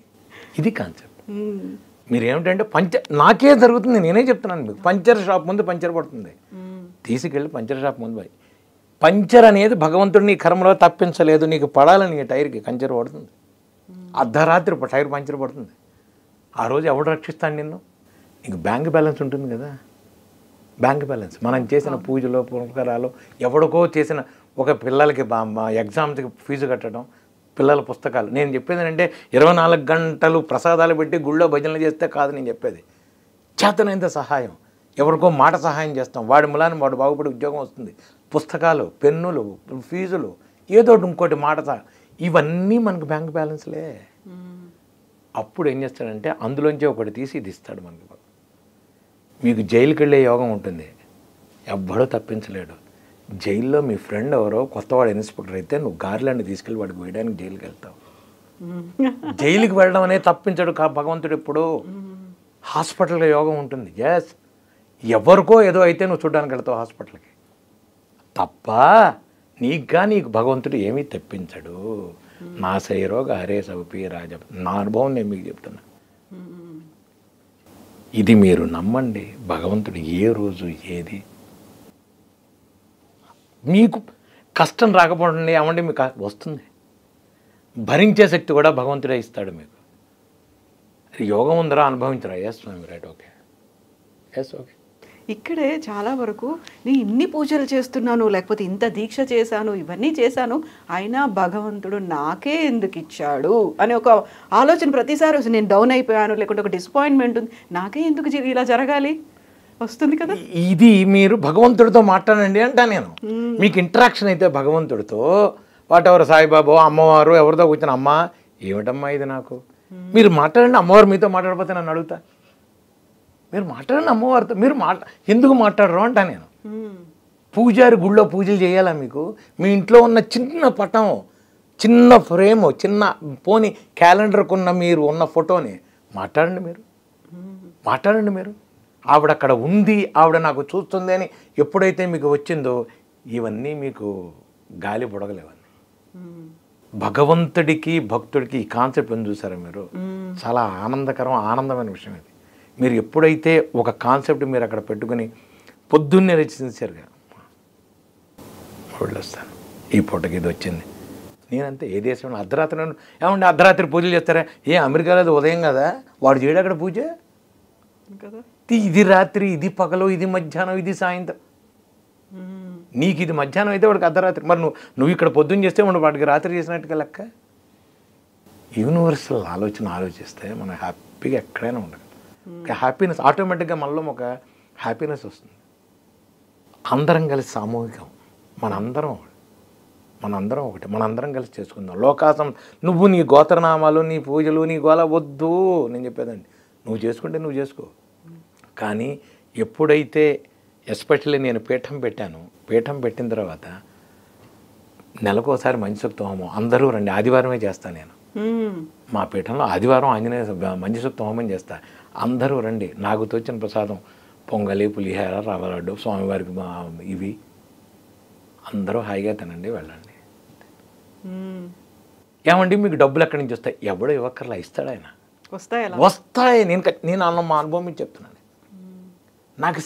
ఇది కాన్సెప్ట్. మీరు ఏమిటంటే నాకే జరుగుతుంది, నేనే చెప్తున్నాను మీకు, పంచర్ షాప్ ముందు పంచర్ పడుతుంది, తీసుకెళ్ళి పంచర్ షాప్ ముందు పోయి, పంచర్ అనేది భగవంతుడు నీ కర్మలో తప్పించలేదు, నీకు పడాలని టైర్కి పంచర్ పడుతుంది. అర్ధరాత్రి టైర్ పంచర్ పడుతుంది. ఆ రోజు ఎవడు రక్షిస్తాడు నిన్ను? నీకు బ్యాంక్ బ్యాలెన్స్ ఉంటుంది కదా, బ్యాంక్ బ్యాలెన్స్, మనం చేసిన పూజలో పునస్కారాలు, ఎవడికో చేసిన ఒక పిల్లలకి ఎగ్జామ్స్కి ఫీజు కట్టడం, పిల్లల పుస్తకాలు. నేను చెప్పేది ఏంటంటే 24 గంటలు ప్రసాదాలు పెట్టి గుళ్ళో భజనలు చేస్తే కాదు నేను చెప్పేది. చేతనైనంత సహాయం, ఎవరికో మాట సహాయం చేస్తాం, వాడి మూలాన్ని వాడు బాగుపడి ఉద్యోగం వస్తుంది, పుస్తకాలు, పెన్నులు, ఫీజులు, ఏదో ఇంకోటి మాట, ఇవన్నీ మనకు బ్యాంక్ బ్యాలెన్స్లే. అప్పుడు ఏం చేస్తాడంటే అందులోంచి ఒకటి తీసి ఇది ఇస్తాడు మనకు. మీకు జైలుకి వెళ్ళే యోగం ఉంటుంది, ఎవ్వడూ తప్పించలేడు. జైల్లో మీ ఫ్రెండ్ ఎవరో కొత్తవాడు ఇన్స్పెక్టర్ అయితే నువ్వు గార్లాండ్ తీసుకెళ్ళి వాడికి వేయడానికి జైలుకి వెళ్తావు. జైలుకి వెళ్ళడం అనేది తప్పించడు భగవంతుడు ఎప్పుడు. హాస్పిటల్గా యోగం ఉంటుంది. ఎస్, ఎవరికో ఏదో అయితే నువ్వు చూడడానికి వెళ్తావు హాస్పిటల్కి తప్ప, నీకు భగవంతుడు ఏమీ తెప్పించడు. నా శైరోగ హరే సౌపి రాజ, నా అనుభవం నేను మీకు చెప్తున్నా. ఇది మీరు నమ్మండి. భగవంతుడు ఏ రోజు ఏది మీకు కష్టం రాకపోండి ఏమండి, మీకు వస్తుంది. భరించే శక్తి కూడా భగవంతుడే ఇస్తాడు మీకు. యోగం ఉందరా, అనుభవించరా? ఎస్ స్వామి, రైట్, ఓకే, ఎస్, ఓకే. ఇక్కడే చాలా వరకు నేను ఇన్ని పూజలు చేస్తున్నాను, లేకపోతే ఇంత దీక్ష చేశాను, ఇవన్నీ చేశాను, అయినా భగవంతుడు నాకే ఎందుకు ఇచ్చాడు అనే ఒక ఆలోచన ప్రతిసారి వస్తుంది. నేను డౌన్ అయిపోయాను, లేకుంటే ఒక డిసప్పాయింట్మెంట్ ఉంది, నాకే ఎందుకు ఇలా జరగాలి వస్తుంది కదా. ఇది మీరు భగవంతుడితో మాట్లాడండి అంటా నేను. మీకు ఇంటరాక్షన్ అయితే భగవంతుడితో, వాటెవరు సాయిబాబా, అమ్మవారు, ఎవరితో కూర్చొని అమ్మ ఏమిటమ్మా ఇది నాకు, మీరు మాట్లాడండి. అమ్మవారు మీతో మాట్లాడకపోతే నన్ను అడుగుతా, మీరు మాట్లాడండి అమ్మవారితో. మీరు ఎందుకు మాట్లాడరు అంటా నేను. పూజారి గుళ్ళో పూజలు చేయాలా మీకు? మీ ఇంట్లో ఉన్న చిన్న పటం, చిన్న ఫ్రేము, చిన్న పోని క్యాలెండర్కున్న మీరు ఉన్న ఫోటోని మాట్లాడండి మీరు, మాట్లాడండి మీరు. ఆవిడ అక్కడ ఉంది, ఆవిడ నాకు చూస్తుంది అని ఎప్పుడైతే మీకు వచ్చిందో ఇవన్నీ మీకు గాలి బుడగలేవన్నీ. భగవంతుడికి భక్తుడికి ఈ కాన్సెప్ట్ అని చూసారా మీరు? చాలా ఆనందమైన విషయం ఇది. మీరు ఎప్పుడైతే ఒక కాన్సెప్ట్ మీరు అక్కడ పెట్టుకుని పొద్దున్నే సిన్సియర్గా వెళ్ళొస్తాను, ఈ పూటకి ఇది వచ్చింది, నేనంతే. ఏ దేశంలో అర్ధరాత్రి ఏమంటే అర్ధరాత్రి పూజలు చేస్తారా? అమెరికాలో అది ఉదయం కదా, వాడు చేయడు అక్కడ పూజ కదా. ఇది రాత్రి, ఇది పగలు, ఇది మధ్యాహ్నం, ఇది సాయంత్రం. నీకు ఇది మధ్యాహ్నం అయితే వాడికి అర్ధరాత్రి. మరి నువ్వు ఇక్కడ పొద్దున్న చేస్తే వాడికి రాత్రి చేసినట్టుగా లెక్క. యూనివర్సల్ ఆలోచిస్తే మనం హ్యాపీగా ఎక్కడైనా ఉండదు. హ్యాపీనెస్ ఆటోమేటిక్గా మనలో ఒక హ్యాపీనెస్ వస్తుంది. అందరం కలిసి సామూహికం, మనందరం ఒకటి, మనందరం కలిసి చేసుకుందాం. లోకాసం నువ్వు నీ గోత్రనామాలు, నీ పూజలు, నీ గోల వద్దు. నేను చెప్పేదండి, నువ్వు చేసుకుంటే నువ్వు చేసుకో. కానీ ఎప్పుడైతే ఎస్పెషల్లీ నేను పీఠం పెట్టిన తర్వాత నెలకోసారి మంచిసూక్త హోమం అందరూ రండి, ఆదివారమే చేస్తాను నేను. మా పీఠంలో ఆదివారం ఆంజనేయ మంచిసూక్త హోమం చేస్తా, అందరూ రండి. నాకు తోచిన ప్రసాదం పొంగలి, పులిహార, రవ్వ లడ్డు, స్వామివారికి ఇవి అందరూ హాయిగా తినండి, వెళ్ళండి. ఏమండి మీకు డబ్బులు ఎక్కడి నుంచి వస్తాయి? ఎవడో ఇవ్వక్కర్లా, ఇస్తాడు ఆయన. వస్తాయి. నేను మా అనుభవం చెప్తున్నాను. నాకు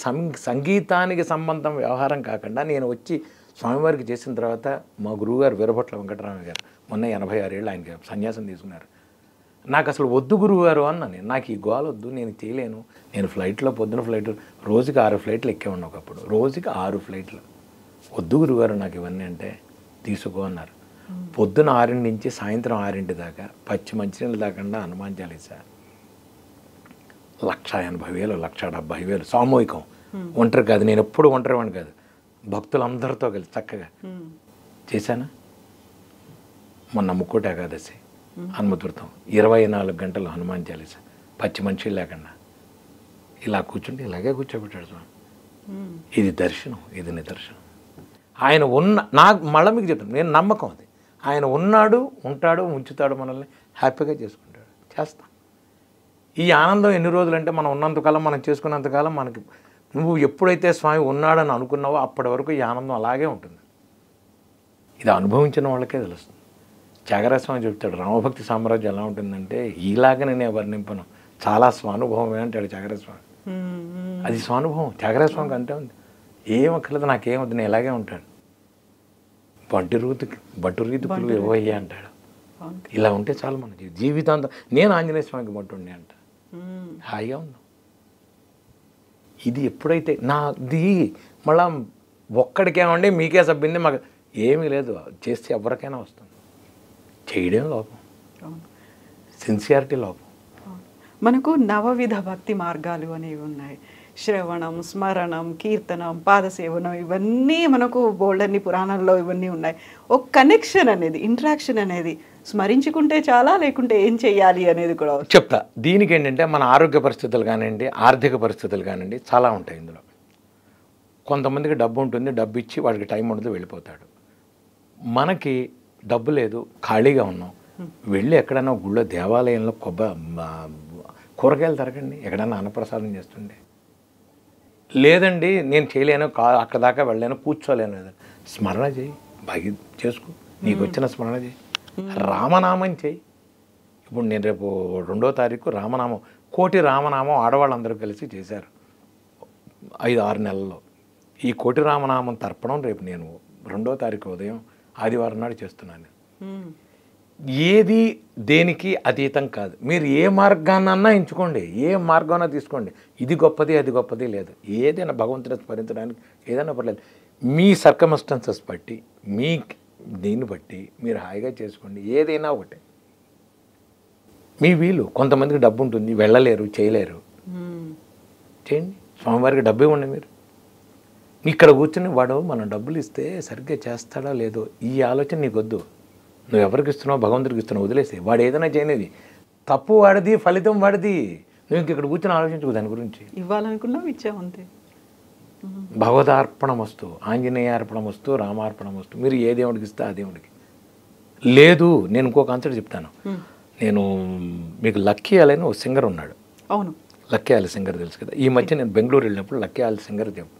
సంగీతానికి సంబంధం వ్యవహారం కాకుండా నేను వచ్చి స్వామివారికి చేసిన తర్వాత మా గురువుగారు వీరభట్ల వెంకటరామయ్య గారు మొన్న 86 ఏళ్ళు ఆయనకి సన్యాసం తీసుకున్నారు. నాకు అసలు వద్దు గురువుగారు అన్నాను. నాకు ఈ గోల వద్దు, నేను చేయలేను. నేను ఫ్లైట్లో పొద్దున ఫ్లైట్ రోజుకి 6 ఫ్లైట్లు ఎక్కేవాడిని ఒకప్పుడు, రోజుకి 6 ఫ్లైట్లు. వద్దు గురువుగారు నాకు ఇవన్నీ అంటే, తీసుకో అన్నారు. పొద్దున 6 నుంచి సాయంత్రం 6 దాకా పచ్చి మంచినీళ్ళు దాకుండా హనుమాన్ చాలీసా 1,80,000 1,70,000 సామూహికం. ఒంటరి కాదు, నేను ఎప్పుడు ఒంటరివాడిని కాదు, భక్తులందరితో కలిసి చక్కగా చేశానా. మొన్న ముక్కోటి ఏకాదశి హనుమత్ వ్రతం 24 గంటలు హనుమాన్ చాలీస పచ్చి మనిషి లేకుండా ఇలా కూర్చుంటే ఇలాగే కూర్చోబెట్టాడు స్వామి. ఇది దర్శనం, ఇది నిదర్శనం. ఆయన నాకు మళ్ళీ మీకు చెప్తాను, నేను నమ్మకం అది. ఆయన ఉన్నాడు, ఉంటాడు, ఉంచుతాడు, మనల్ని హ్యాపీగా చేసుకుంటాడు. చేస్తాం. ఈ ఆనందం ఎన్ని రోజులంటే మనం ఉన్నంతకాలం, మనం చేసుకున్నంతకాలం మనకి, నువ్వు ఎప్పుడైతే స్వామి ఉన్నాడని అనుకున్నావో అప్పటి వరకు ఈ ఆనందం అలాగే ఉంటుంది. ఇది అనుభవించిన వాళ్ళకే తెలుస్తుంది. త్యాగరాజ స్వామి చెప్తాడు, రామభక్తి సామ్రాజ్యం ఎలా ఉంటుందంటే ఈలాగనే నేను వర్ణింపను, చాలా స్వానుభవమే అంటాడు త్యాగరాజ స్వామి. అది స్వానుభవం. త్యాగరాజ స్వామికి అంటే ఉంది, ఏం అక్కర్లేదు, నాకేమవుతుంది, నేను ఇలాగే ఉంటాడు. బట్టు రీతికులు ఇవ్వయ్యా అంటాడు. ఇలా ఉంటే చాలు మన జీవితాంతం. నేను ఆంజనేయ స్వామికి మట్టుండే అంట, హాయిగా ఉందాం. ఇది ఎప్పుడైతే నాది మళ్ళా ఒక్కడికేమండి మీకే సబ్బింది, మాకు ఏమీ లేదు, చేస్తే ఎవరికైనా వస్తుంది. చేయడం లోపం, సిన్సియారిటీ లోపం. మనకు నవవిధ భక్తి మార్గాలు అనేవి ఉన్నాయి. శ్రవణం, స్మరణం, కీర్తనం, పాదసేవనం, ఇవన్నీ మనకు బోల్డన్ని పురాణాల్లో ఇవన్నీ ఉన్నాయి. ఒక కనెక్షన్ అనేది, ఇంటరాక్షన్ అనేది, స్మరించుకుంటే చాలా, లేకుంటే ఏం చెయ్యాలి అనేది కూడా చెప్తా. దీనికి ఏంటంటే మన ఆరోగ్య పరిస్థితులు కానివ్వండి, ఆర్థిక పరిస్థితులు కానివ్వండి, చాలా ఉంటాయి ఇందులో. కొంతమందికి డబ్బు ఉంటుంది, డబ్బు ఇచ్చి వాడికి టైం ఉండదు, వెళ్ళిపోతాడు. మనకి డబ్బు లేదు, ఖాళీగా ఉన్నాం, వెళ్ళి ఎక్కడైనా గుళ్ళో దేవాలయంలో కూరగాయలు తరగండి, ఎక్కడైనా అన్నప్రసాదం చేస్తుండే. లేదండి నేను చేయలేను, అక్కడ దాకా వెళ్ళలేను, కూర్చోలేను, లేదా స్మరణ చేయి, బాగా చేసుకో, నీకు వచ్చిన స్మరణ చేయి, రామనామం చేయి. ఇప్పుడు నేను రేపు 2వ తారీఖు రామనామం, కోటి రామనామం ఆడవాళ్ళందరూ కలిసి చేశారు 5-6 నెలల్లో. ఈ కోటి రామనామం తర్పణం రేపు నేను 2వ తారీఖు ఉదయం ఆదివారం నాడు చేస్తున్నాను. ఏది దేనికి అతీతం కాదు. మీరు ఏ మార్గాన్నన్నా ఎంచుకోండి, ఏ మార్గాన్నా తీసుకోండి, ఇది గొప్పది అది గొప్పది లేదు. ఏదైనా భగవంతుని స్మరించడానికి ఏదైనా పర్లేదు. మీ సర్కమస్టెన్సెస్ బట్టి, మీ దీన్ని బట్టి మీరు హాయిగా చేసుకోండి. ఏదైనా ఒకటే మీ వీలు. కొంతమందికి డబ్బు ఉంటుంది, వెళ్ళలేరు, చేయలేరు, చేయండి. స్వామివారికి డబ్బు ఇవ్వండి. మీరు ఇక్కడ కూర్చొని వాడు మనం డబ్బులు ఇస్తే సరిగ్గా చేస్తాడా లేదో ఈ ఆలోచన నీకు వద్దు. నువ్వు ఎవరికి ఇస్తున్నావు, భగవంతుడికి ఇస్తున్నావు, వదిలేసి. వాడు ఏదైనా చేయనిది, తప్పు వాడిది, ఫలితం వాడిది. నువ్వు ఇక్కడ కూర్చొని ఆలోచించుకో దాని గురించి. ఇవ్వాలనుకున్నావు, ఇచ్చామంతే. భగవదార్పణం వస్తూ, ఆంజనేయార్పణం వస్తూ, రామార్పణం వస్తూ, మీరు ఏ దేవుడికి ఇస్తే ఆ దేవుడికి. లేదు, నేను ఇంకో కాన్సెప్ట్ చెప్తాను. నేను మీకు లక్కీ అలైన ఒక సింగర్ ఉన్నాడు. అవును, లక్కీ ఆలి సింగర్ తెలుసు కదా. ఈ మధ్య నేను బెంగళూరు వెళ్ళినప్పుడు లక్కీ ఆలి సింగర్ చెప్పు,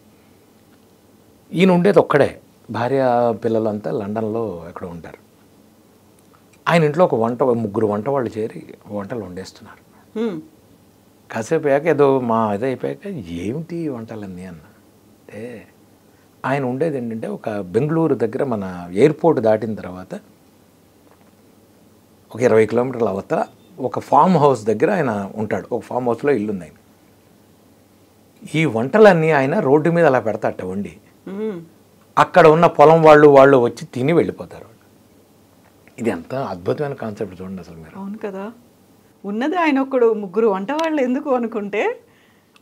ఈయన ఉండేది ఒక్కడే, భార్య పిల్లలంతా లండన్లో ఎక్కడ ఉంటారు. ఆయన ఇంట్లో ఒక 3 వంట వాళ్ళు చేరి వంటలు వండేస్తున్నారు. కాసేపు అయ్యాక ఏదో ఇదైపోయాక ఏమిటి వంటలన్నీ అన్న అంటే, ఆయన ఉండేది ఏంటంటే ఒక బెంగళూరు దగ్గర మన ఎయిర్పోర్ట్ దాటిన తర్వాత ఒక 20 కిలోమీటర్ల అవతల ఒక ఫామ్ హౌస్ దగ్గర ఆయన ఉంటాడు. ఒక ఫామ్ హౌస్లో ఇల్లు ఉంది ఆయన. ఈ వంటలన్నీ ఆయన రోడ్డు మీద అలా పెడతాట వండి. అక్కడ ఉన్న పొలం వాళ్ళు వచ్చి తిని వెళ్ళిపోతారు. ఇది ఎంత అద్భుతమైన కాన్సెప్ట్ చూడండి అసలు మీరు. అవును కదా, ఉన్నది ఆయన ఒక్కడు, 3 వంట వాళ్ళు ఎందుకు అనుకుంటే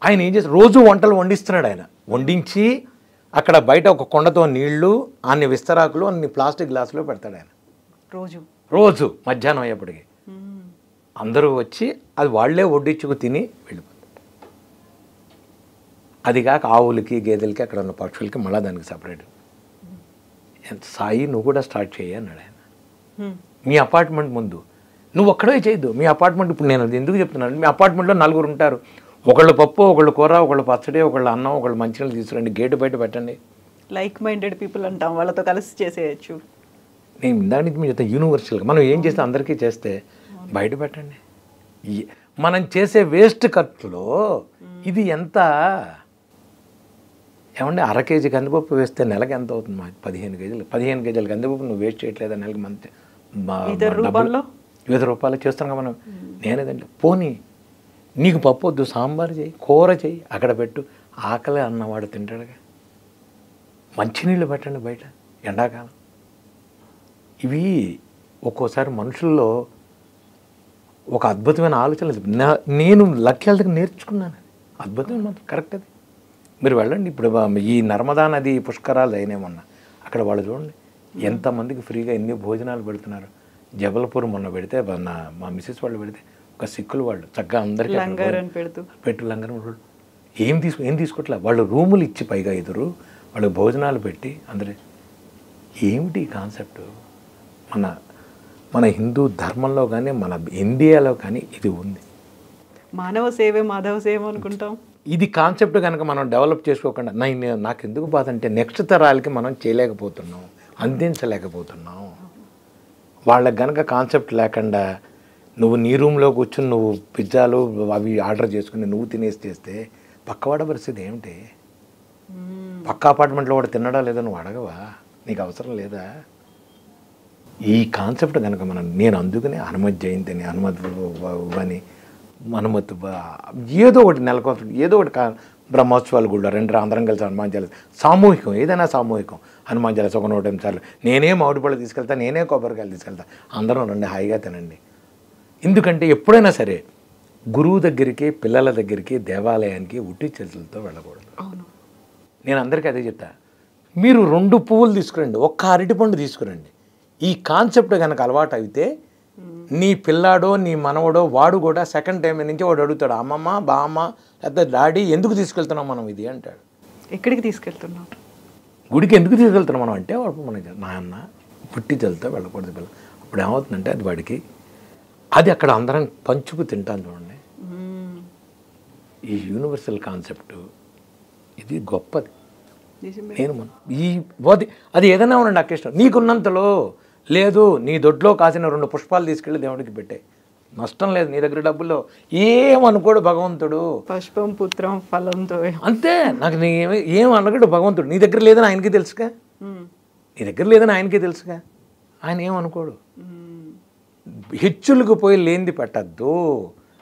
ఆయన ఏం చేస్తారు, రోజు వంటలు వండిస్తున్నాడు. ఆయన వండించి అక్కడ బయట ఒక కొండతో నీళ్లు, అన్ని విస్తరాకులు, అన్ని ప్లాస్టిక్ గ్లాసులో పెడతాడు ఆయన. రోజు మధ్యాహ్నం అయ్యేప్పటికి అందరూ వచ్చి అది వాళ్లే వడ్డించుకు తిని వెళ్ళిపోతారు. అది కాక ఆవులకి, గేదెలకి, అక్కడ ఉన్న పక్షులకి మళ్ళీ దానికి సపరేట్. సాయి నువ్వు కూడా స్టార్ట్ చేయి అన్నాడు ఆయన. మీ అపార్ట్మెంట్ ముందు నువ్వు ఒక్కడే చేయొద్దు. మీ అపార్ట్మెంట్, ఇప్పుడు నేను అది ఎందుకు చెప్తున్నాను, మీ అపార్ట్మెంట్లో 4 ఉంటారు. ఒకళ్ళు పప్పు, ఒకళ్ళు కూర, ఒకళ్ళు పచ్చడి, ఒకళ్ళు అన్నం, ఒకళ్ళు మంచినీళ్ళు తీసుకురండి, గేటు బయట పెట్టండి. లైక్ మైండెడ్ పీపుల్ అంటాం, వాళ్ళతో కలిసి చేసేయచ్చు. నేను ఇందాక నుంచి మీరు చెప్తాను, యూనివర్సల్గా మనం ఏం చేస్తే అందరికీ చేస్తే బయట పెట్టండి. మనం చేసే వేస్ట్ ఖర్చులో ఇది ఎంత, ఏమంటే 1/2 కేజీ కందిపప్పు వేస్తే నెలకి ఎంత అవుతుంది? 15 కేజీలు. 15 కేజీల కందిపప్పు నువ్వు వేస్ట్ చేయట్లేదా నెలకి? మంత్ ₹1,000 చేస్తాం మనం. నేనేదంటే పోనీ నీకు పప్పు వద్దు, సాంబార్ చేయి, కూర చేయి, అక్కడ పెట్టు, ఆకలి అన్నవాడు తింటాడుగా. మంచినీళ్ళు పెట్టండి బయట ఎండాకాలం. ఇవి ఒక్కోసారి మనుషుల్లో ఒక అద్భుతమైన ఆలోచన. నేను లక్ష్యాలకు నేర్చుకున్నాను. అద్భుతమైన మాత్రం కరెక్ట్ అది. మీరు వెళ్ళండి, ఇప్పుడు ఈ నర్మదా నది పుష్కరాలు అయినేమన్నా, అక్కడ వాళ్ళు చూడండి ఎంతమందికి ఫ్రీగా ఎన్ని భోజనాలు పెడుతున్నారు. జబల్పూర్ మొన్న పెడితే మా మిస్సెస్ వాళ్ళు పెడితే ఒక సిక్కులు వాళ్ళు చక్కగా అందరికీ పెట్టు లంగర్ ఏం తీసుకోవట్లే వాళ్ళు రూములు ఇచ్చి పైగా ఎదురు వాళ్ళకి భోజనాలు పెట్టి అందరూ ఏమిటి ఈ కాన్సెప్ట్ మన హిందూ ధర్మంలో కానీ మన ఇండియాలో కానీ ఇది ఉంది. మానవ సేవే మాధవ సేవ అనుకుంటాం. ఇది కాన్సెప్ట్ కనుక మనం డెవలప్ చేసుకోకుండా నాకు ఎందుకు బాధ అంటే నెక్స్ట్ తరాలకి మనం చేయలేకపోతున్నాం, అందించలేకపోతున్నాం. వాళ్ళకి కనుక కాన్సెప్ట్ లేకుండా నువ్వు నీ రూమ్లో కూర్చుని నువ్వు పిజ్జాలు అవి ఆర్డర్ చేసుకుని నువ్వు తినేసి చేస్తే పక్కవాడ పరిస్థితి ఏమిటి? పక్క అపార్ట్మెంట్లో కూడా తినడా లేదా నువ్వు అడగవా? నీకు అవసరం లేదా? ఈ కాన్సెప్ట్ కనుక నేను అందుకనే హనుమత్ జయంతి అని హనుమత్ అని హనుమత్ ఏదో ఒకటి నెలకొంత ఏదో ఒకటి బ్రహ్మోత్సవాలు కూడా అందరం కలిసి హనుమాన్ చాలీస సామూహికం, ఏదైనా సామూహికం హనుమాన్ చాలీస ఒక 108 సార్లు. నేనే మామిడి పళ్ళు తీసుకెళ్తా, నేనే కొబ్బరికాయలు తీసుకెళ్తా, అందరం రండి హాయిగా తినండి. ఎందుకంటే ఎప్పుడైనా సరే గురువు దగ్గరికి పిల్లల దగ్గరికి దేవాలయానికి ఉట్టి చేతులతో వెళ్ళకూడదు. నేను అందరికీ అదే చెప్తా. మీరు 2 పువ్వులు తీసుకురండి, ఒక్క అరటిపండు తీసుకురండి. ఈ కాన్సెప్ట్ కనుక అలవాటు అయితే నీ పిల్లాడో నీ మనవడో వాడు కూడా సెకండ్ టైం నుంచి వాడు అడుగుతాడు, అమ్మమ్మ బామ్మ లేదా డాడీ ఎందుకు తీసుకెళ్తున్నాం మనం ఇది అంటాడు. ఎక్కడికి తీసుకెళ్తున్నాం? గుడికి ఎందుకు తీసుకెళ్తున్నాం మనం అంటే వాడు మన నాన్న పుట్టి చల్లితో వెళ్ళకూడదు పిల్ల. అప్పుడు ఏమవుతుందంటే అది వాడికి అది అక్కడ అందరం పంచుకు తింటాను చూడండి. ఈ యూనివర్సల్ కాన్సెప్ట్ ఇది గొప్పది. అది ఏదైనా ఉండండి అకేషన్ నీకున్నంతలో లేదు, నీ దొడ్లో కాసిన 2 పుష్పాలు తీసుకెళ్ళి దేవుడికి పెట్టే నష్టం లేదు. నీ దగ్గర డబ్బుల్లో ఏమనుకోడు భగవంతుడు, పుష్పం పుత్రం ఫలంతో అంతే. నాకు ఏం అనగడు భగవంతుడు. నీ దగ్గర లేదని ఆయనకి తెలుసుగా, నీ దగ్గర లేదని ఆయనకి తెలుసుగా, ఆయన ఏమనుకోడు. హెచ్చులకు పోయి లేనిది పెట్టద్దు,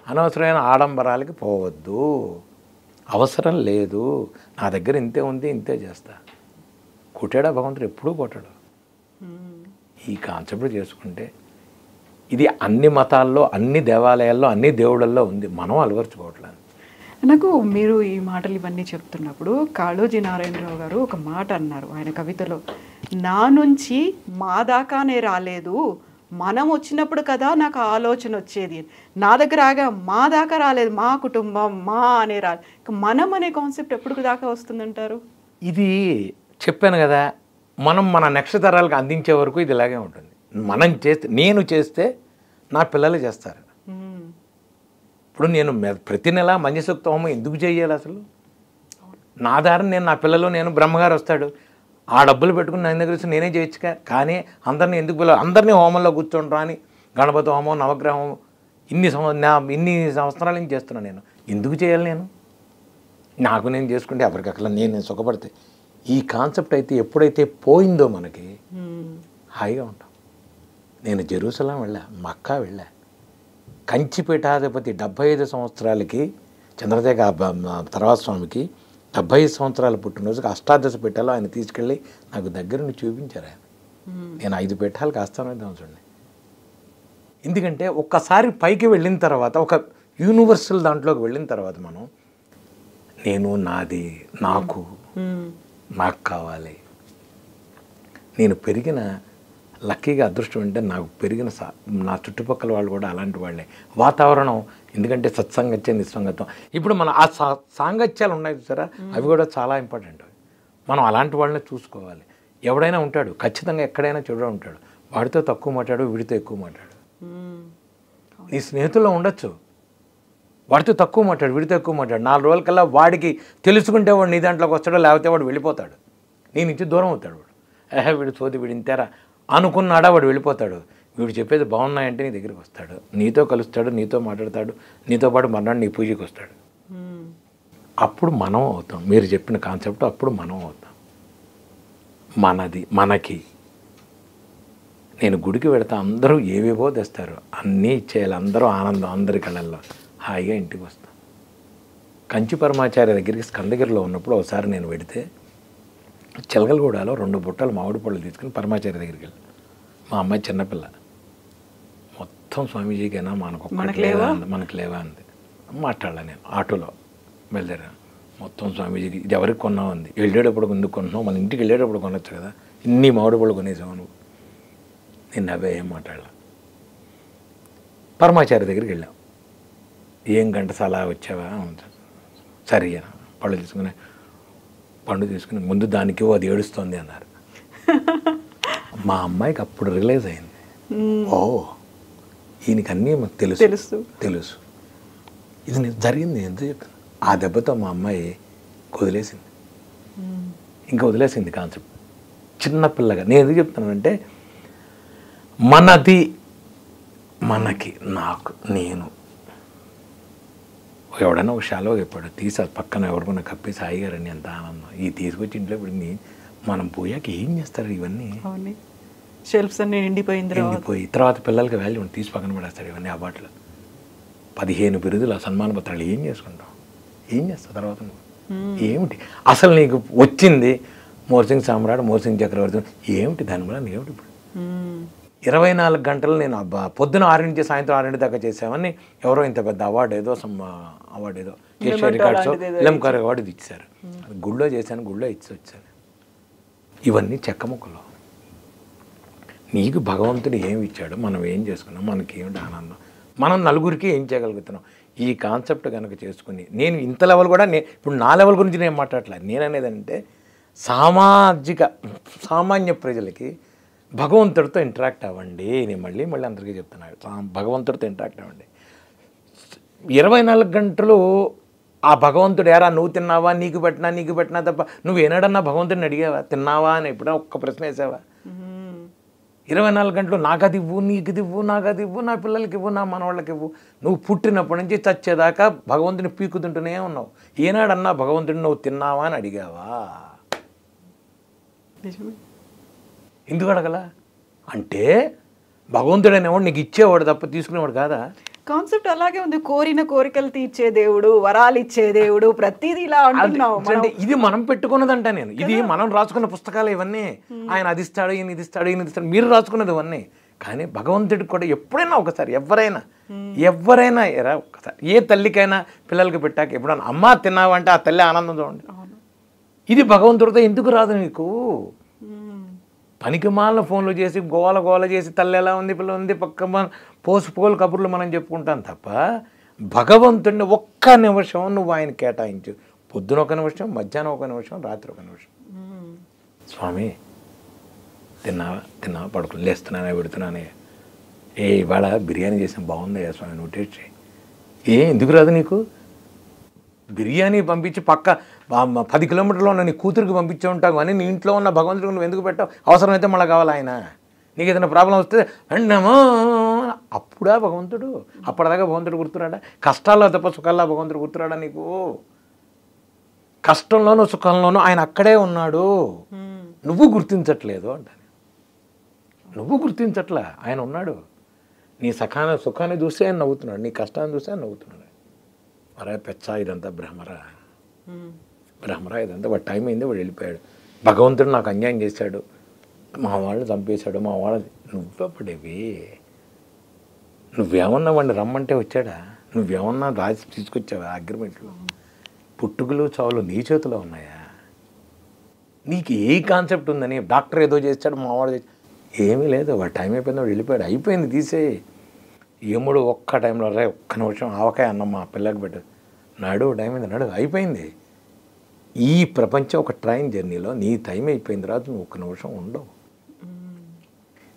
అనవసరమైన ఆడంబరాలకి పోవద్దు. అవసరం లేదు, నా దగ్గర ఇంతే ఉంది ఇంతే చేస్తా. కొట్టాడా భగవంతుడు? ఎప్పుడూ కొట్టాడు. ఈ కాన్సెప్ట్ చేసుకుంటే ఇది అన్ని మతాల్లో అన్ని దేవాలయాల్లో అన్ని దేవుళ్ళల్లో ఉంది, మనం అలవర్చుకోవట్లేదు. నాకు మీరు ఈ మాటలు ఇవన్నీ చెప్తున్నప్పుడు కాళోజీ నారాయణరావు గారు ఒక మాట అన్నారు ఆయన కవితలో, నా నుంచి మా దాకానే రాలేదు, మనం వచ్చినప్పుడు కదా నాకు ఆలోచన వచ్చేది. నా దగ్గర ఆగా మా దాకా రాలేదు, మా కుటుంబం మా అనే రాలేదు. మనం అనే కాన్సెప్ట్ ఎప్పుడు దాకా వస్తుందంటారు? ఇది చెప్పాను కదా, మనం మన నెక్స్ట్ తరాలకు అందించే వరకు ఇది ఇలాగే ఉంటుంది. మనం చేస్తే, నేను చేస్తే నా పిల్లలు చేస్తారు. ఇప్పుడు నేను ప్రతి నెల మంజసూక్త హోమం ఎందుకు చేయాలి అసలు? నా దారిని నేను, నా పిల్లలు, నేను బ్రహ్మగారు వస్తాడు ఆ డబ్బులు పెట్టుకుని నా దగ్గర వచ్చి నేనే చేయొచ్చుగా. కానీ అందరినీ ఎందుకు పిల్లలు అందరినీ హోమంలో కూర్చోండ్రా అని గణపతి హోమం నవగ్రహ హోమం ఇన్ని సంవత్సరాల నుంచి చేస్తున్నాను. నేను ఎందుకు చేయాలి? నాకు నేను చేసుకుంటే ఎవరికక్కడ నేను సుఖపడితే. ఈ కాన్సెప్ట్ అయితే ఎప్పుడైతే పోయిందో మనకి హాయిగా ఉంటాం. నేను జెరూసలం వెళ్ళా, మక్కా వెళ్ళా, కంచిపీఠాధిపతి 75 సంవత్సరాలకి చంద్రశేఖర తర్వాత స్వామికి 75 సంవత్సరాల పుట్టినరోజుకి అష్టాదశ పీఠాలు ఆయన తీసుకెళ్ళి నాకు దగ్గరని చూపించారు ఆయన. నేను 5 పీఠాలకు ఆస్థానం చూడండి. ఎందుకంటే ఒక్కసారి పైకి వెళ్ళిన తర్వాత, ఒక యూనివర్సల్ దాంట్లోకి వెళ్ళిన తర్వాత మనం నేను నాది, నాకు కావాలి. నేను పెరిగిన లక్కీగా అదృష్టం అంటే నాకు పెరిగిన నా చుట్టుపక్కల వాళ్ళు కూడా అలాంటి వాళ్ళే. వాతావరణం, ఎందుకంటే సత్సంగత్యం నిస్సంగత్వం. ఇప్పుడు మన ఆ సాంగత్యాలు ఉన్నాయి చూసారా, అవి కూడా చాలా ఇంపార్టెంట్. మనం అలాంటి వాళ్ళని చూసుకోవాలి. ఎవడైనా ఉంటాడు ఖచ్చితంగా, ఎక్కడైనా చెడు ఉంటాడు. వాడితో తక్కువ మాట్లాడు, వీడితో ఎక్కువ మాట్లాడు. నీ స్నేహితుల్లో ఉండొచ్చు, వాడితో తక్కువ మాట్లాడు, వీడితో ఎక్కువ మాట్లాడు. 4 రోజులకల్లా వాడికి తెలుసుకుంటే వాడు నీ దాంట్లోకి వస్తాడో, లేకపోతే వాడు వెళ్ళిపోతాడు, నీ నుంచి దూరం అవుతాడు. వాడు వీడు సోది, వీడు ఇంతేరా అనుకున్నాడా వాడు వెళ్ళిపోతాడు. వీడు చెప్పేది బాగున్నాయంటే నీ దగ్గరికి వస్తాడు, నీతో కలుస్తాడు, నీతో మాట్లాడతాడు, నీతో పాటు మర్నాడు నీ పూజకి వస్తాడు. అప్పుడు మనం అవుతాం. మీరు చెప్పిన కాన్సెప్ట్ అప్పుడు మనం అవుతాం. మనకి నేను గుడికి వెళతా, అందరూ ఏవేవో తెస్తారు, అన్నీ ఇచ్చేయాలి, అందరూ ఆనందం, అందరి కళ్ళల్లో హాయిగా ఇంటికి వస్తాం. కంచి పరమాచార్య దగ్గరికి స్కందగిరిలో ఉన్నప్పుడు ఒకసారి నేను వెడితే చిలకలగూడలో 2 బుట్టలు మామిడి పళ్ళు తీసుకుని పరమాచార్య దగ్గరికి వెళ్ళి, మా అమ్మాయి చిన్నపిల్ల, మొత్తం స్వామీజీకైనా మనకు లేవా అంది. మాట్లాడలే. నేను ఆటోలో బయలుదేరాను. మొత్తం స్వామీజీకి ఇది ఎవరికి కొన్నావు అంది. వెళ్ళేటప్పుడు ఎందుకు కొన్నావు, మన ఇంటికి వెళ్ళేటప్పుడు కొనొచ్చు కదా, ఇన్ని మామిడి పళ్ళు కొనేసావు నువ్వు. నేను అవే ఏం మాట్లాడలే. పరమాచార్య దగ్గరికి వెళ్ళాం. ఏం ఘంటసాల వచ్చావా? సరే పళ్ళు తీసుకుని పండు తీసుకుని ముందు దానికి అది ఏడుస్తోంది అన్నారు. మా అమ్మాయికి అప్పుడు రిలైజ్ అయింది, ఓ ఈయనకి అన్నీ మాకు తెలుసు. ఇది జరిగింది ఎంత చెప్పాను. ఆ దెబ్బతో మా అమ్మాయి వదిలేసింది, ఇంకా వదిలేసింది కాన్సెప్ట్. చిన్నపిల్లగా నేను ఎందుకు చెప్తున్నానంటే, మనది మనకి నాకు నేను ఎవడన్నా ఒక షాలో చెప్పాడు, తీసి పక్కన ఎవరికన్నా కప్పేసి హాయిగారండి ఎంత ఆనందం. ఈ తీసుకొచ్చి ఇంట్లో ఇప్పుడు మనం పోయాక ఏం చేస్తారు ఇవన్నీ? షెల్ఫ్స్ అన్ని నిండిపోయి తర్వాత పిల్లలకి వాల్యూ తీసి పక్కన పడేస్తాడు ఇవన్నీ. ఆ బాటలు 15 బిరుదులు సన్మాన పత్రాలు ఏం చేసుకుంటాం? ఏం చేస్తావు తర్వాత నువ్వు? ఏమిటి అసలు నీకు వచ్చింది? మోర్సింగ్ సామ్రాట్, మోర్సింగ్ చక్రవర్తి, ఏమిటి దానివల్ల ఏమిటి? ఇప్పుడు 24 గంటలు నేను పొద్దున 6 నుంచి సాయంత్రం 6 దాకా చేసామని ఎవరో ఇంత పెద్ద అవార్డు ఏదో ఏషియా రికార్డ్స్ లెమ్కార్ అవార్డు ఇది ఇచ్చారు. గుళ్ళో చేశాను, గుళ్ళో ఇచ్చి వచ్చాను. ఇవన్నీ చెక్కముక్కలు. నీకు భగవంతుడు ఏమి ఇచ్చాడు, మనం ఏం చేసుకున్నాం, మనకి ఏమిటి ఆనందం, మనం నలుగురికి ఏం చేయగలుగుతున్నాం, ఈ కాన్సెప్ట్ కనుక చేసుకుని నేను ఇంత లెవెల్ కూడా ఇప్పుడు నా లెవెల్ గురించి నేను మాట్లాడలేదు. నేననేది అంటే సామాన్య ప్రజలకి భగవంతుడితో ఇంటరాక్ట్ అవ్వండి. నేను మళ్ళీ అందరికీ చెప్తున్నాను, భగవంతుడితో ఇంటరాక్ట్ అవ్వండి. 24 గంటలు ఆ భగవంతుడు ఎరా నువ్వు తిన్నావా, నీకు పెట్టినా తప్ప నువ్వు ఏనాడన్నా భగవంతుడిని అడిగావా తిన్నావా అని ఎప్పుడైనా ఒక్క ప్రశ్న వేసావా? 24 గంటలు నాకు అది ఇవ్వు, నీకు ఇది ఇవ్వు, నాకు అది ఇవ్వు, నా పిల్లలకి ఇవ్వు, నా మనవాళ్ళకి ఇవ్వు. నువ్వు పుట్టినప్పటి నుంచి చచ్చేదాకా భగవంతుని పీకుతుంటూనే ఉన్నావు. ఏనాడన్నా భగవంతుడిని నువ్వు తిన్నావా అని అడిగావా? ఎందుకు అడగలా? అంటే భగవంతుడు అనేవాడు నీకు ఇచ్చేవాడు తప్ప తీసుకునేవాడు కాదా? కాన్సెప్ట్ అలాగే ఉంది. కోరిన కోరికలు తీర్చే దేవుడు, వరాలు ఇచ్చే దేవుడు, ప్రతిదీ ఇలా అంటున్నావు. ఇది మనం పెట్టుకున్నదంట. నేను ఇది మనం రాసుకున్న పుస్తకాలు ఇవన్నీ. ఆయన అది ఇస్తాడు, ఈయన ఇది ఇస్తాడు, ఈయన ఇది ఇస్తాడు, మీరు రాసుకున్నది ఇవన్నీ. కానీ భగవంతుడికి కూడా ఎప్పుడైనా ఒకసారి ఎవరైనా ఎరా ఒక్కసారి ఏ తల్లికైనా పిల్లలకి పెట్టాక ఎప్పుడన్నా అమ్మ తిన్నావంటే ఆ తల్లి ఆనందం చూడండి. ఇది భగవంతుడితో ఎందుకు రాదు నీకు? పనికి మాలిన ఫోన్లు చేసి గోల చేసి తల్లి ఎలా ఉంది, పిల్ల ఉంది, పక్క పోలు కబుర్లు మనం చెప్పుకుంటాం తప్ప భగవంతుడిని ఒక్క నిమిషం నువ్వు ఆయన కేటాయించు. పొద్దున 1 నిమిషం, మధ్యాహ్నం 1 నిమిషం, రాత్రి 1 నిమిషం. స్వామి తిన్నావా పడుకుని లేస్తున్నానే పెడుతున్నానే, ఇవాళ బిర్యానీ చేసిన బాగుందయ్యా స్వామి, నువ్వు టేస్ట్ చేయి. ఎందుకు రాదు నీకు? బిర్యానీ పంపించి పక్క 10 కిలోమీటర్లో ఉన్న నీ కూతురికి పంపించే ఉంటావు కానీ నీ ఇంట్లో ఉన్న భగవంతుడికి నువ్వు ఎందుకు పెట్టావు? అవసరమైతే మళ్ళీ కావాలి ఆయన. నీకు ఏదైనా ప్రాబ్లం వస్తే అంటామో అప్పుడా భగవంతుడు? అప్పటిదాకా భగవంతుడు గుర్తురాడా? కష్టాల్లో తప్ప సుఖాల్లో భగవంతుడు గుర్తురాడా నీకు? కష్టంలోనూ సుఖంలోనూ ఆయన అక్కడే ఉన్నాడు, నువ్వు గుర్తించట్లేదు అంటాను. నువ్వు గుర్తించట్లా, ఆయన ఉన్నాడు. నీ సుఖాన్ని చూస్తే ఆయన నవ్వుతున్నాడు, నీ కష్టాన్ని చూస్తే ఆయన నవ్వుతున్నాడు. మరే పెచ్చా ఇదంతా భ్రమరా ఇదంతా. వాడు టైం అయింది, వాడు వెళ్ళిపోయాడు. భగవంతుడు నాకు అన్యాయం చేశాడు, మా వాళ్ళు చంపేశాడు, మా వాళ్ళ నువ్వెప్పుడేవి? నువ్వేమన్నా వాడిని రమ్మంటే వచ్చాడా? నువ్వేమన్నా రాసి తీసుకొచ్చావా? అగ్రిమెంట్లు పుట్టుకలు చావులు నీ చేతిలో ఉన్నాయా? నీకు ఏ కాన్సెప్ట్ ఉందని? డాక్టర్ ఏదో చేస్తాడు, మా వాడు ఏమీ లేదు, వాడు టైం అయిపోయింది, వాడు వెళ్ళిపోయాడు, అయిపోయింది, తీసేయి. యముడు ఒక్క టైంలో రే 1 నిమిషం ఆవకాయ అన్నం మా పిల్లకి పెట్టదు, నాడు టైం అయింది, నాడు అయిపోయింది. ఈ ప్రపంచం ఒక ట్రైన్ జర్నీలో నీ టైం అయిపోయిన తర్వాత నువ్వు 1 నిమిషం ఉండవు.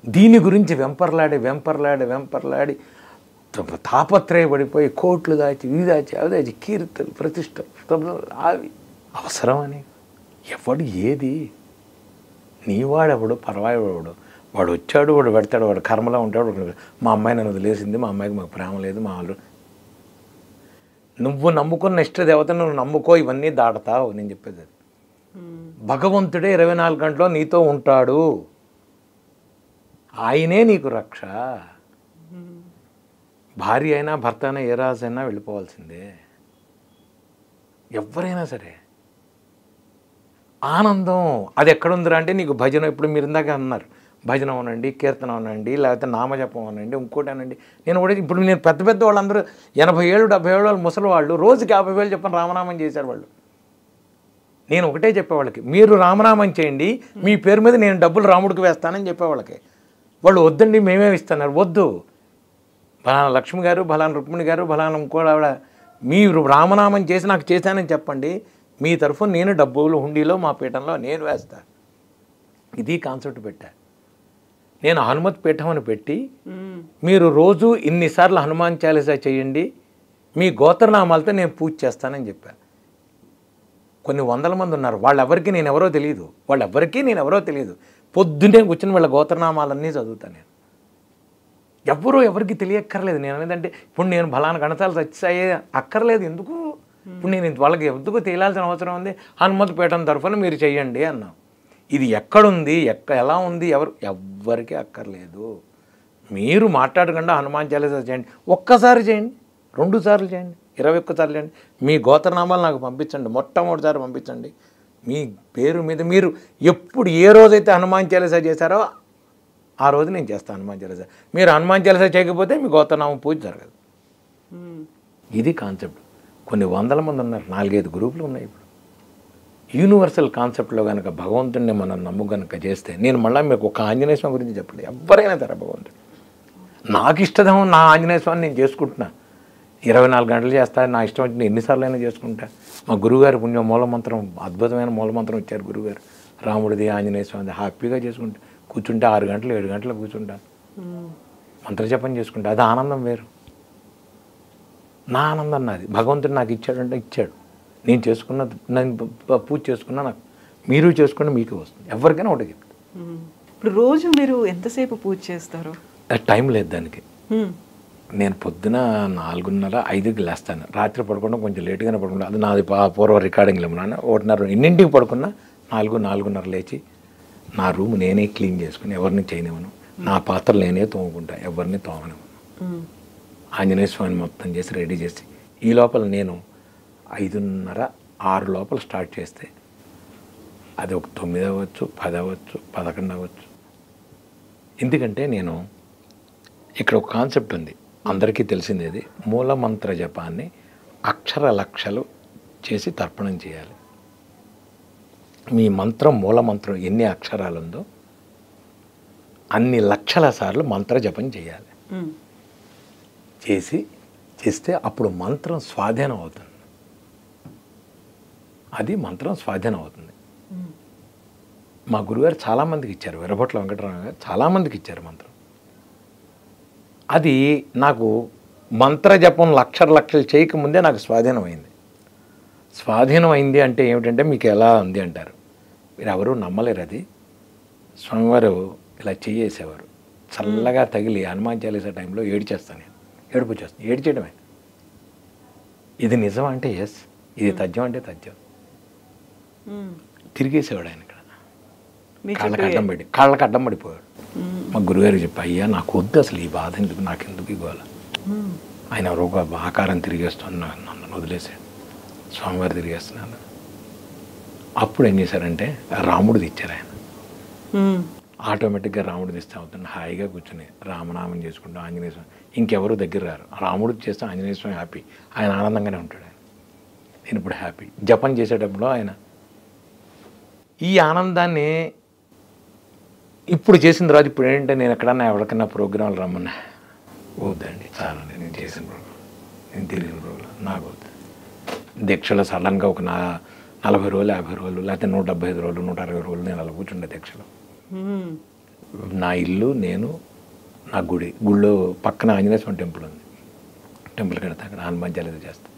దీని గురించి వెంపర్లాడి తాపత్రయపడిపోయి కోట్లు దాచి ఇవి దాచి అవి దాచి కీర్తలు ప్రతిష్టలు అవి అవసరమని ఎవడు ఏది? నీవాడెవడు పర్వాయవాడు? వాడు వచ్చాడు, వాడు పెడతాడు, వాడు కర్మలో ఉంటాడు. మా అమ్మాయి నన్ను వదిలేసింది, మా అమ్మాయికి మాకు ప్రేమ లేదు, మా వాళ్ళు. నువ్వు నమ్ముకున్న ఇష్ట దేవతను నువ్వు నమ్ముకో, ఇవన్నీ దాడతావు. నేను చెప్పేది భగవంతుడే 24 గంటలో నీతో ఉంటాడు, ఆయనే నీకు రక్ష. భార్య అయినా భర్త అయినా ఏ రాజైనా వెళ్ళిపోవాల్సిందే, ఎవరైనా సరే. ఆనందం అది ఎక్కడుందిరా అంటే నీకు భజన. ఇప్పుడు మీరు ఇందాక అన్నారు భజన అనండి, కీర్తన అనండి, లేకపోతే నామజపం అనండి, ఇంకోటి అనండి. నేను కూడా ఇప్పుడు నేను పెద్ద వాళ్ళందరూ 80 ఏళ్ళు 70 ఏళ్ళు ముసలి వాళ్ళు రోజుకి 50,000 చెప్పని రామనామం చేశారు వాళ్ళు. నేను ఒకటే చెప్పేవాళ్ళకి, మీరు రామనామం చేయండి, మీ పేరు మీద నేను డబ్బులు రాముడికి వేస్తానని చెప్పేవాళ్ళకి. వాళ్ళు వద్దండి మేమే ఇస్తున్నారు. వద్దు, ఫలానా లక్ష్మి గారు, ఫలానా రుక్మిణి గారు, ఫలానా ఇంకోటి ఆవిడ మీరు రామనామం చేసి నాకు చేశానని చెప్పండి, మీ తరఫున నేను డబ్బులు హుండీలో మా పీఠంలో నేను వేస్తా. ఇది కాన్సెప్ట్ పెట్టా. నేను హనుమత్ పీఠం అని పెట్టి మీరు రోజు ఇన్నిసార్లు హనుమాన్ చాలీసా చేయండి, మీ గోత్రనామాలతో నేను పూజ చేస్తానని చెప్పాను. కొన్ని వందల మంది ఉన్నారు, వాళ్ళెవరికి నేను ఎవరో తెలియదు. పొద్దున్నే కూర్చొని వాళ్ళ గోత్రనామాలన్నీ చదువుతాను నేను. ఎవరికి తెలియక్కర్లేదు. నేను అనేదంటే ఇప్పుడు నేను ఫలానా గణతాలు సత్యసాయి అక్కర్లేదు. ఎందుకు ఇప్పుడు నేను వాళ్ళకి ఎందుకు తేలాల్సిన అవసరం ఉంది? హనుమత్ పీఠం తరఫున మీరు చెయ్యండి అన్నాం. ఇది ఎక్కడుంది, ఎలా ఉంది, ఎవ్వరికీ అక్కర్లేదు. మీరు మాట్లాడకుండా హనుమాన్ చాలీసా చేయండి. ఒక్కసారి చేయండి, 2 సార్లు చేయండి, 21 సార్లు చేయండి. మీ గోత్రనామాలు నాకు పంపించండి, మొట్టమొదటిసారి పంపించండి. మీ పేరు మీద మీరు ఎప్పుడు ఏ రోజైతే హనుమాన్ చాలీసా చేశారో ఆ రోజు నేను చేస్తాను హనుమాన్ చాలీసా. మీరు హనుమాన్ చాలీసా చేయకపోతే మీ గోత్రనామం పూజ జరగదు. ఇది కాన్సెప్ట్. కొన్ని వందల మంది ఉన్నారు, 4-5 గ్రూపులు ఉన్నాయి. ఇప్పుడు యూనివర్సల్ కాన్సెప్ట్లో కనుక భగవంతుడిని మనం నమ్ము కనుక చేస్తే, నేను మళ్ళీ మీకు ఒక ఆంజనేయ స్వామి గురించి చెప్పండి. ఎవరైనా సరే భగవంతుడు నాకు ఇష్టం, నా ఆంజనేయ స్వామిని నేను చేసుకుంటున్నా. 24 గంటలు చేస్తా, నా ఇష్టం వచ్చిన ఎన్నిసార్లు అయినా చేసుకుంటా. మా గురువుగారు పుణ్యం మూలమంత్రం, అద్భుతమైన మూలమంత్రం ఇచ్చారు గురువుగారు. రాముడిది, ఆంజనేయ స్వామిది హ్యాపీగా చేసుకుంటా. కూర్చుంటే 6 గంటలు 7 గంటలు కూర్చుంటాను, మంత్రజపం చేసుకుంటా. అది ఆనందం వేరు. నా ఆనందం నాది. భగవంతుడు నాకు ఇచ్చాడంటే ఇచ్చాడు. నేను చేసుకున్న, నేను పూజ చేసుకున్నా, నాకు మీరు చేసుకున్న మీకు వస్తుంది. ఎవరికైనా ఒకటి చెప్తాను. ఇప్పుడు రోజు మీరు ఎంతసేపు పూజ చేస్తారు? టైం లేదు దానికి. నేను పొద్దున 4:30-5కి లేస్తాను. రాత్రి పడుకోవడం కొంచెం లేటుగానే పడుకుంటా. అది నాది పూర్వ రికార్డింగ్లో నాన్న 1:30 ఎన్నింటికి పడుకున్నా 4-4:30 లేచి నా రూమ్ నేనే క్లీన్ చేసుకుని ఎవరిని చేయనివ్వను. నా పాత్రలు నేనే తోముకుంటా, ఎవరిని తోమనివ్వను. ఆంజనేయ స్వామిని మొత్తం చేసి రెడీ చేసి, ఈ లోపల నేను 5:30-6 లోపల స్టార్ట్ చేస్తే అది ఒక 9 అవ్వచ్చు, 10 అవ్వచ్చు, 11 అవ్వచ్చు. ఎందుకంటే నేను ఇక్కడ ఒక కాన్సెప్ట్ ఉంది, అందరికీ తెలిసిందేది. మూలమంత్ర జపాన్ని అక్షర లక్షలు చేసి తర్పణం చేయాలి. మీ మంత్రం, మూలమంత్రం ఎన్ని అక్షరాలు ఉందో అన్ని లక్షల సార్లు మంత్ర జపం చేయాలి. చేస్తే అప్పుడు మంత్రం స్వాధీనం అవుతుంది. అది మంత్రం స్వాధీనం అవుతుంది. మా గురుగారు చాలామందికి ఇచ్చారు, వీరభట్ల వెంకటరామ గారు చాలామందికి ఇచ్చారు మంత్రం. అది నాకు మంత్ర జపం లక్షలు చేయకముందే నాకు స్వాధీనం అయింది. స్వాధీనం అయింది అంటే ఏమిటంటే, మీకు ఎలా ఉంది అంటారు, మీరు ఎవరు నమ్మలేరు. అది స్వామివారు ఇలా చేసేవారు, చల్లగా తగిలి హనుమాన్ చాలీసా టైంలో ఏడ్చేస్తాను నేను. ఏడుపు వచ్చేస్తాను, ఏడ్చేయడమే. ఇది నిజం అంటే ఎస్, ఇది తథ్యం అంటే తథ్యం. తిరిగేసేవాడు ఆయన ఇక్కడ, కాళ్ళకి అడ్డం పడిపోయాడు. మా గురుగారికి చెప్పి, అయ్యా నాకు వద్దు అసలు ఈ బాధ, ఎందుకు నాకెందుకు ఇవ్వాలి. ఆయన ఎవరో ఒక ఆకారం తిరిగేస్తుంది, నన్ను వదిలేసాడు. స్వామివారు తిరిగేస్తున్నాను. అప్పుడు ఏం చేశారంటే రాముడిది ఇచ్చారు ఆయన. ఆటోమేటిక్గా రాముడిది ఇస్తే అవుతుంది. హాయిగా కూర్చొని రామనామం చేసుకుంటాం, ఆంజనేయ స్వామి ఇంకెవరు దగ్గర రారు. రాముడికి చేస్తే ఆంజనేయ స్వామి హ్యాపీ, ఆయన ఆనందంగానే ఉంటాడు. ఆయన నేను ఇప్పుడు హ్యాపీ. జపం చేసేటప్పుడు ఆయన ఈ ఆనందాన్ని ఇప్పుడు చేసిన తర్వాత, ఇప్పుడు ఏంటంటే నేను ఎక్కడన్నా ఎవరికన్నా ప్రోగ్రాంలు రమ్మన్నా, వద్దండి చాలా నేను చేసిన ప్రోగ్రాం, నేను తిరిగిన ప్రోగ్రాం నాకు వద్దు. దీక్షలో సడన్గా ఒక 40 రోజులు, 50 రోజులు, లేకపోతే 175 రోజులు, 160 రోజులు నేను అలా కూర్చుండే దీక్షలో. నా ఇల్లు, నేను, నా గుడిలో పక్కన ఆంజనేయ స్వామి టెంపుల్ ఉంది, టెంపుల్ కడితే అక్కడ హనుమాన్ చాలీసా చేస్తాను.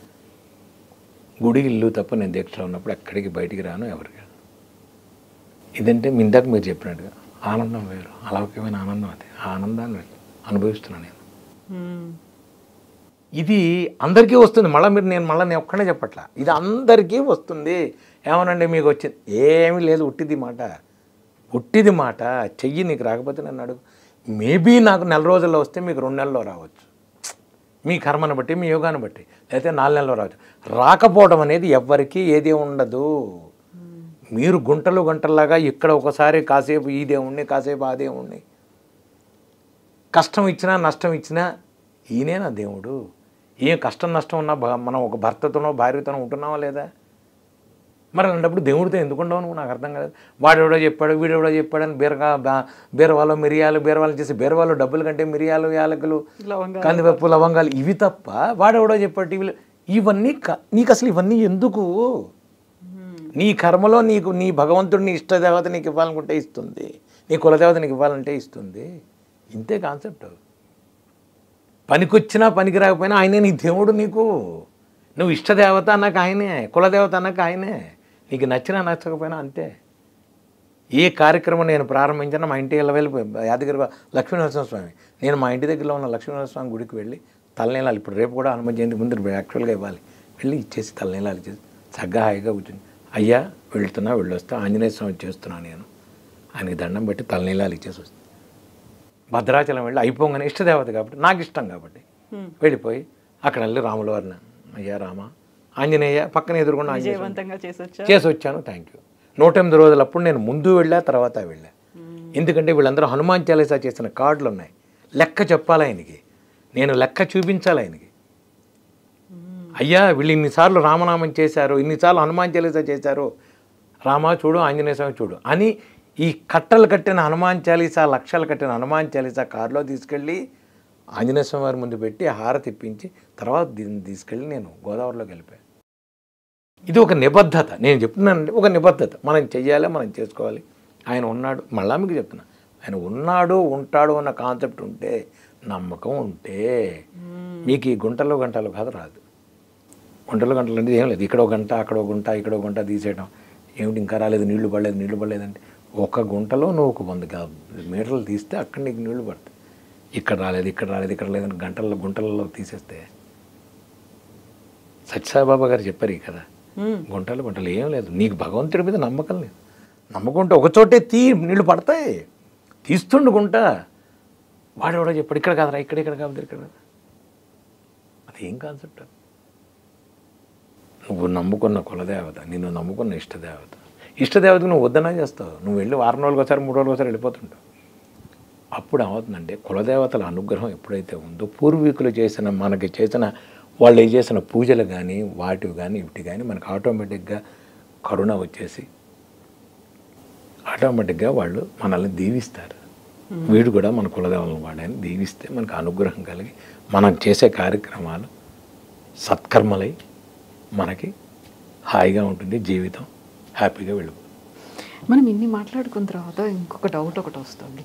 గుడి, ఇల్లు తప్ప నేను దీక్షలో ఉన్నప్పుడు ఎక్కడికి బయటికి రాను, ఎవరికి. ఇదంటే ఇందాక మీరు చెప్పినట్టుగా ఆనందం వేరు, అలౌకికమైన ఆనందం. అది ఆ ఆనందాన్ని అనుభవిస్తున్నాను నేను. ఇది అందరికీ వస్తుంది. నేను ఒక్కడే చెప్పట్లా, ఇది అందరికీ వస్తుంది. ఏమనండి మీకు వచ్చింది? ఏమీ లేదు, ఉట్టిది మాట. చెయ్యి, నీకు రాకపోతే నన్ను అడుగు. మేబీ నాకు 4 రోజుల్లో వస్తే మీకు 2 నెలల్లో రావచ్చు, మీ కర్మను బట్టి, మీ యోగాన్ని బట్టి. లేకపోతే 4 నెలల్లో రావచ్చు. రాకపోవడం అనేది ఎవ్వరికీ ఏది ఉండదు. మీరు గంటల్లాగా ఇక్కడ ఒకసారి కాసేపు ఈ దేవుణ్ణి, కాసేపు ఆ దేవుణ్ణి, కష్టం ఇచ్చినా నష్టం ఇచ్చినా ఈయనేనా దేవుడు. ఏం కష్టం నష్టం ఉన్నా మనం ఒక భర్తతోనో భార్యతోనో ఉంటున్నావా లేదా? మరి అలాంటప్పుడు దేవుడితో ఎందుకు ఉండవు నువ్వు? నాకు అర్థం కాలేదు. వాడెవడో చెప్పాడు, వీడెవడో చెప్పాడని బీరవాలో మిరియాలు, బీరవాళ్ళు చేసి బీరవాళ్ళు డబ్బుల కంటే మిరియాలు, యాలకులు, కందిపప్పు, లవంగాలు ఇవి తప్ప వాడెవడో చెప్పాడు టీవీలో. ఇవన్నీ నీకు అసలు ఇవన్నీ ఎందుకు? నీ కర్మలో నీకు నీ భగవంతుడు నీ ఇష్టదేవత నీకు ఇవ్వాలనుకుంటే ఇస్తుంది, నీ కులదేవత నీకు ఇవ్వాలంటే ఇస్తుంది. ఇంతే కాన్సెప్ట్. పనికొచ్చినా పనికి రాకపోయినా ఆయనే నీ దేవుడు. నీకు నువ్వు ఇష్టదేవత అన్నాక ఆయనే, కులదేవత అన్నాక ఆయనే. నీకు నచ్చినా నచ్చకపోయినా అంతే. ఏ కార్యక్రమం నేను ప్రారంభించినా మా ఇంటి వెళ్ళి యాదగిరి లక్ష్మీనరసింహస్వామి, నేను మా ఇంటి దగ్గరలో ఉన్న లక్ష్మీనరసింహస్వామి గుడికి వెళ్ళి తలనీలాలు, ఇప్పుడు రేపు కూడా హనుమ జయంతి ముందు యాక్చువల్గా ఇవ్వాలి, వెళ్ళి ఇచ్చేసి తలనీలాలు ఇచ్చేసి చక్కగా హాయిగా కూర్చుని, అయ్యా వెళ్తున్నా వెళ్ళొస్తా, ఆంజనేయ స్వామి చేస్తున్నాను నేను, ఆయనకి దండం పెట్టి తలనీలాలు ఇచ్చేసి వస్తాను. భద్రాచలం వెళ్ళి అయిపోగానే ఇష్టదేవత కాబట్టి నాకు ఇష్టం కాబట్టి వెళ్ళిపోయి అక్కడ వెళ్ళి రాముల వారిని, అయ్యా రామ ఆంజనేయ పక్కన ఎదురుకుండా చేసి వచ్చాను, థ్యాంక్ యూ. 108 రోజులు అప్పుడు నేను ముందు వెళ్ళా, తర్వాత వెళ్ళా. ఎందుకంటే వీళ్ళందరూ హనుమాన్ చాలీసా చేసిన కార్డులు ఉన్నాయి, లెక్క చెప్పాలి ఆయనకి, నేను లెక్క చూపించాలి ఆయనకి. అయ్యా వీళ్ళు ఇన్నిసార్లు రామనామం చేశారు, ఇన్నిసార్లు హనుమాన్ చాలీసా చేశారు, రామ చూడు, ఆంజనేయ స్వామి చూడు అని ఈ కట్టలు కట్టిన హనుమాన్ చాలీసా, లక్షలు కట్టిన హనుమాన్ చాలీసా కారులో తీసుకెళ్ళి ఆంజనేయ స్వామి వారి ముందు పెట్టి హారతి ఇప్పించి తర్వాత దీన్ని తీసుకెళ్ళి నేను గోదావరిలోకి వెళ్ళిపోయాను. ఇది ఒక నిబద్ధత. నేను చెప్తున్నానండి, ఒక నిబద్ధత. మనం చెయ్యాలి, మనం చేసుకోవాలి. ఆయన ఉన్నాడు, మళ్ళా మీకు చెప్తున్నా, ఆయన ఉన్నాడు ఉంటాడు అన్న కాన్సెప్ట్ ఉంటే, నమ్మకం ఉంటే మీకు ఈ గుంటలు గంటలు కాదు రాదు. గుంటలు గంటలు అంటే ఏం లేదు, ఇక్కడ ఒక గంట అక్కడ ఒక గుంట ఇక్కడ ఒక గంట తీసేయడం ఏమిటి, ఇంకా రాలేదు, నీళ్లు పడలేదంటే ఒక గుంటలో నువ్వు ఒక 100 మీటర్లు తీస్తే అక్కడ నీకు నీళ్లు పడతాయి. ఇక్కడ రాలేదు ఇక్కడ లేదని గుంటలలో తీసేస్తే, సత్యసాయిబాబా గారు చెప్పారు కదా, గుంటలు ఏం లేదు, నీకు భగవంతుడి మీద నమ్మకం లేదు. నమ్మకం ఉంటే ఒకచోటే నీళ్లు పడతాయి, తీస్తుండు గుంట. వాడెవడో చెప్పాడు ఇక్కడ కాదురా, ఇక్కడ కాదు, ఇక్కడ. అది ఏం కాన్సెప్ట్? నువ్వు నమ్ముకున్న కులదేవత, నిన్ను నమ్ముకున్న ఇష్టదేవతకు నువ్వు వద్దనా చేస్తావు. నువ్వు వెళ్ళి 2 రోజులకు ఒకసారి 3 రోజులకు ఒకసారి వెళ్ళిపోతుంటావు. అప్పుడు ఏమవుతుందంటే కులదేవతల అనుగ్రహం ఎప్పుడైతే ఉందో, పూర్వీకులు చేసిన మనకి చేసిన వాళ్ళు చేసిన పూజలు కానీ వాటివి కానీ ఇవి కానీ మనకు ఆటోమేటిక్గా కరుణ వచ్చేసి ఆటోమేటిక్గా వాళ్ళు మనల్ని దీవిస్తారు. వీడు కూడా మన కులదేవతలను వాడని దీవిస్తే మనకు అనుగ్రహం కలిగి మనం చేసే కార్యక్రమాలు సత్కర్మలై మనకి హాయిగా ఉంటుంది, జీవితం హ్యాపీగా వెళ్ళిపోతుంది. మనం ఇన్ని మాట్లాడుకున్న తర్వాత ఇంకొక డౌట్ ఒకటి వస్తుంది.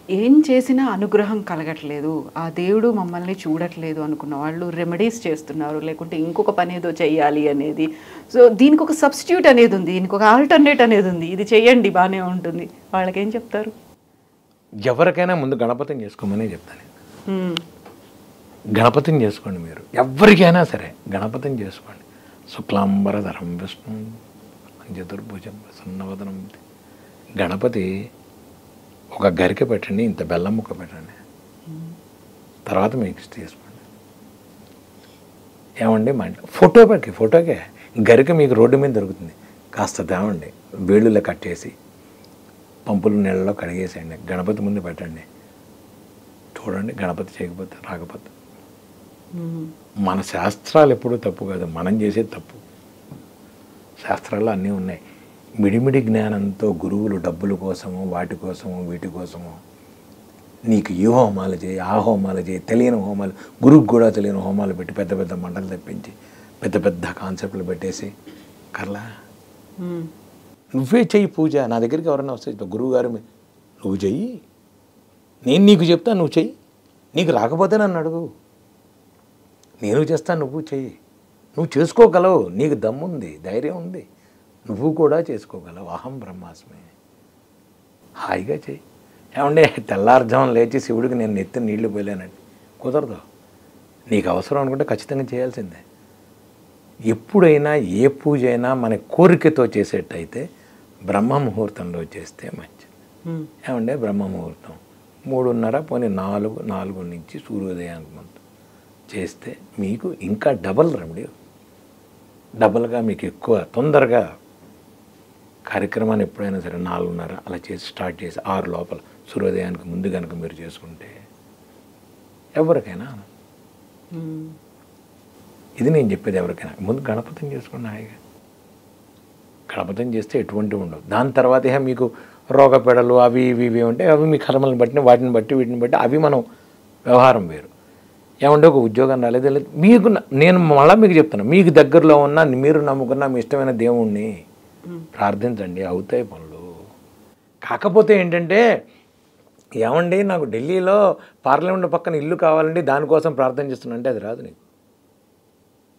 ఏం చేసినా అనుగ్రహం కలగట్లేదు, ఆ దేవుడు మమ్మల్ని చూడట్లేదు అనుకున్న వాళ్ళు రెమెడీస్ చేస్తున్నారు, లేకుంటే ఇంకొక పని ఏదో చెయ్యాలి అనేది. సో దీనికి ఒక సబ్స్టిట్యూట్ అనేది ఉంది, దీనికి ఒక ఆల్టర్నేట్ అనేది ఉంది, ఇది చెయ్యండి బాగానే ఉంటుంది. వాళ్ళకేం చెప్తారు? ఎవరికైనా ముందు గణపతిని చేసుకోమని చెప్తాను. గణపతిని చేసుకోండి. మీరు ఎవరికైనా సరే గణపతిని చేసుకోండి. శుక్లాంబరధరం విష్ణు చతుర్భుజం సన్నవదనం. గణపతి ఒక గరిక పెట్టండి, ఇంత బెల్లం ముక్క పెట్టండి, తర్వాత మిక్స్ చేసుకోండి. ఏమండి మా ఇంట్లో ఫోటోకే గరిక మీకు రోడ్డు మీద దొరుకుతుంది, కాస్త తేవండి, వేళ్ళులో కట్టేసి పంపులు నీళ్ళలో కడిగేసేయండి, గణపతి ముందు పెట్టండి. చూడండి, గణపతి చేయకపోతే రాకపోతే. మన శాస్త్రాలు ఎప్పుడూ తప్పు కాదు, మనం చేసేది తప్పు. శాస్త్రాల్లో అన్నీ ఉన్నాయి. మిడిమిడి జ్ఞానంతో గురువులు డబ్బుల కోసము, వాటి కోసము, వీటి కోసము నీకు ఈ హోమాలు చేయి, ఆ హోమాలు చేయి, తెలియని హోమాలు, గురువుకు కూడా తెలియని హోమాలు పెట్టి పెద్ద పెద్ద మంటలు తెప్పించి పెద్ద పెద్ద కాన్సెప్ట్లు పెట్టేసి కర్లా నువ్వే చెయ్యి పూజ. నా దగ్గరికి ఎవరైనా వస్తే గురువు గారు నువ్వు చెయ్యి, నేను నీకు చెప్తా, నువ్వు చెయ్యి, నీకు రాకపోతే నన్ను అడుగు, నేను చేస్తాను, నువ్వు చెయ్యి. నువ్వు చేసుకోగలవు, నీకు దమ్ముంది, ధైర్యం ఉంది, నువ్వు కూడా చేసుకోగలవు. అహం బ్రహ్మాస్మి, హాయిగా చెయ్యి. ఏమంటే తెల్లార్జామున లేచి శివుడికి నేను నెత్తి నీళ్లు పోయలేనండి, కుదరదు. నీకు అవసరం అనుకుంటే ఖచ్చితంగా చేయాల్సిందే. ఎప్పుడైనా ఏ పూజ అయినా మన కోరికతో చేసేటైతే బ్రహ్మ ముహూర్తంలో చేస్తే మంచిది. ఏమంటే బ్రహ్మ ముహూర్తం 3:30 పోనీ 4 నుంచి సూర్యోదయానికి ముందు చేస్తే మీకు ఇంకా డబల్ రెమెడీ, డబల్గా మీకు ఎక్కువ తొందరగా కార్యక్రమాన్ని ఎప్పుడైనా సరే 4:30 అలా చేసి స్టార్ట్ చేసి 6 లోపల సూర్యోదయానికి ముందు కనుక మీరు చేసుకుంటే ఎవరికైనా. ఇది నేను చెప్పేది, ఎవరికైనా ముందు గణపతిని చేసుకోండి హాయిగా. అబద్ధం చేస్తే ఎటువంటివి ఉండవు. దాని తర్వాత మీకు రోగపెడలు అవి ఇవి ఉంటాయి. అవి మీ కర్మలను బట్టి వాటిని బట్టి వీటిని బట్టి అవి మనం వ్యవహారం వేరు. ఏమంటే ఒక ఉద్యోగం రాలేదు మీకు, నేను మళ్ళీ మీకు చెప్తాను, మీకు దగ్గరలో ఉన్న మీరు నమ్ముకున్న మీ ఇష్టమైన దేవుణ్ణి ప్రార్థించండి, అవుతాయి పనులు. కాకపోతే ఏంటంటే ఏమండి నాకు ఢిల్లీలో పార్లమెంట్ పక్కన ఇల్లు కావాలండి దానికోసం ప్రార్థన చేస్తున్నా అంటే అది రాదు.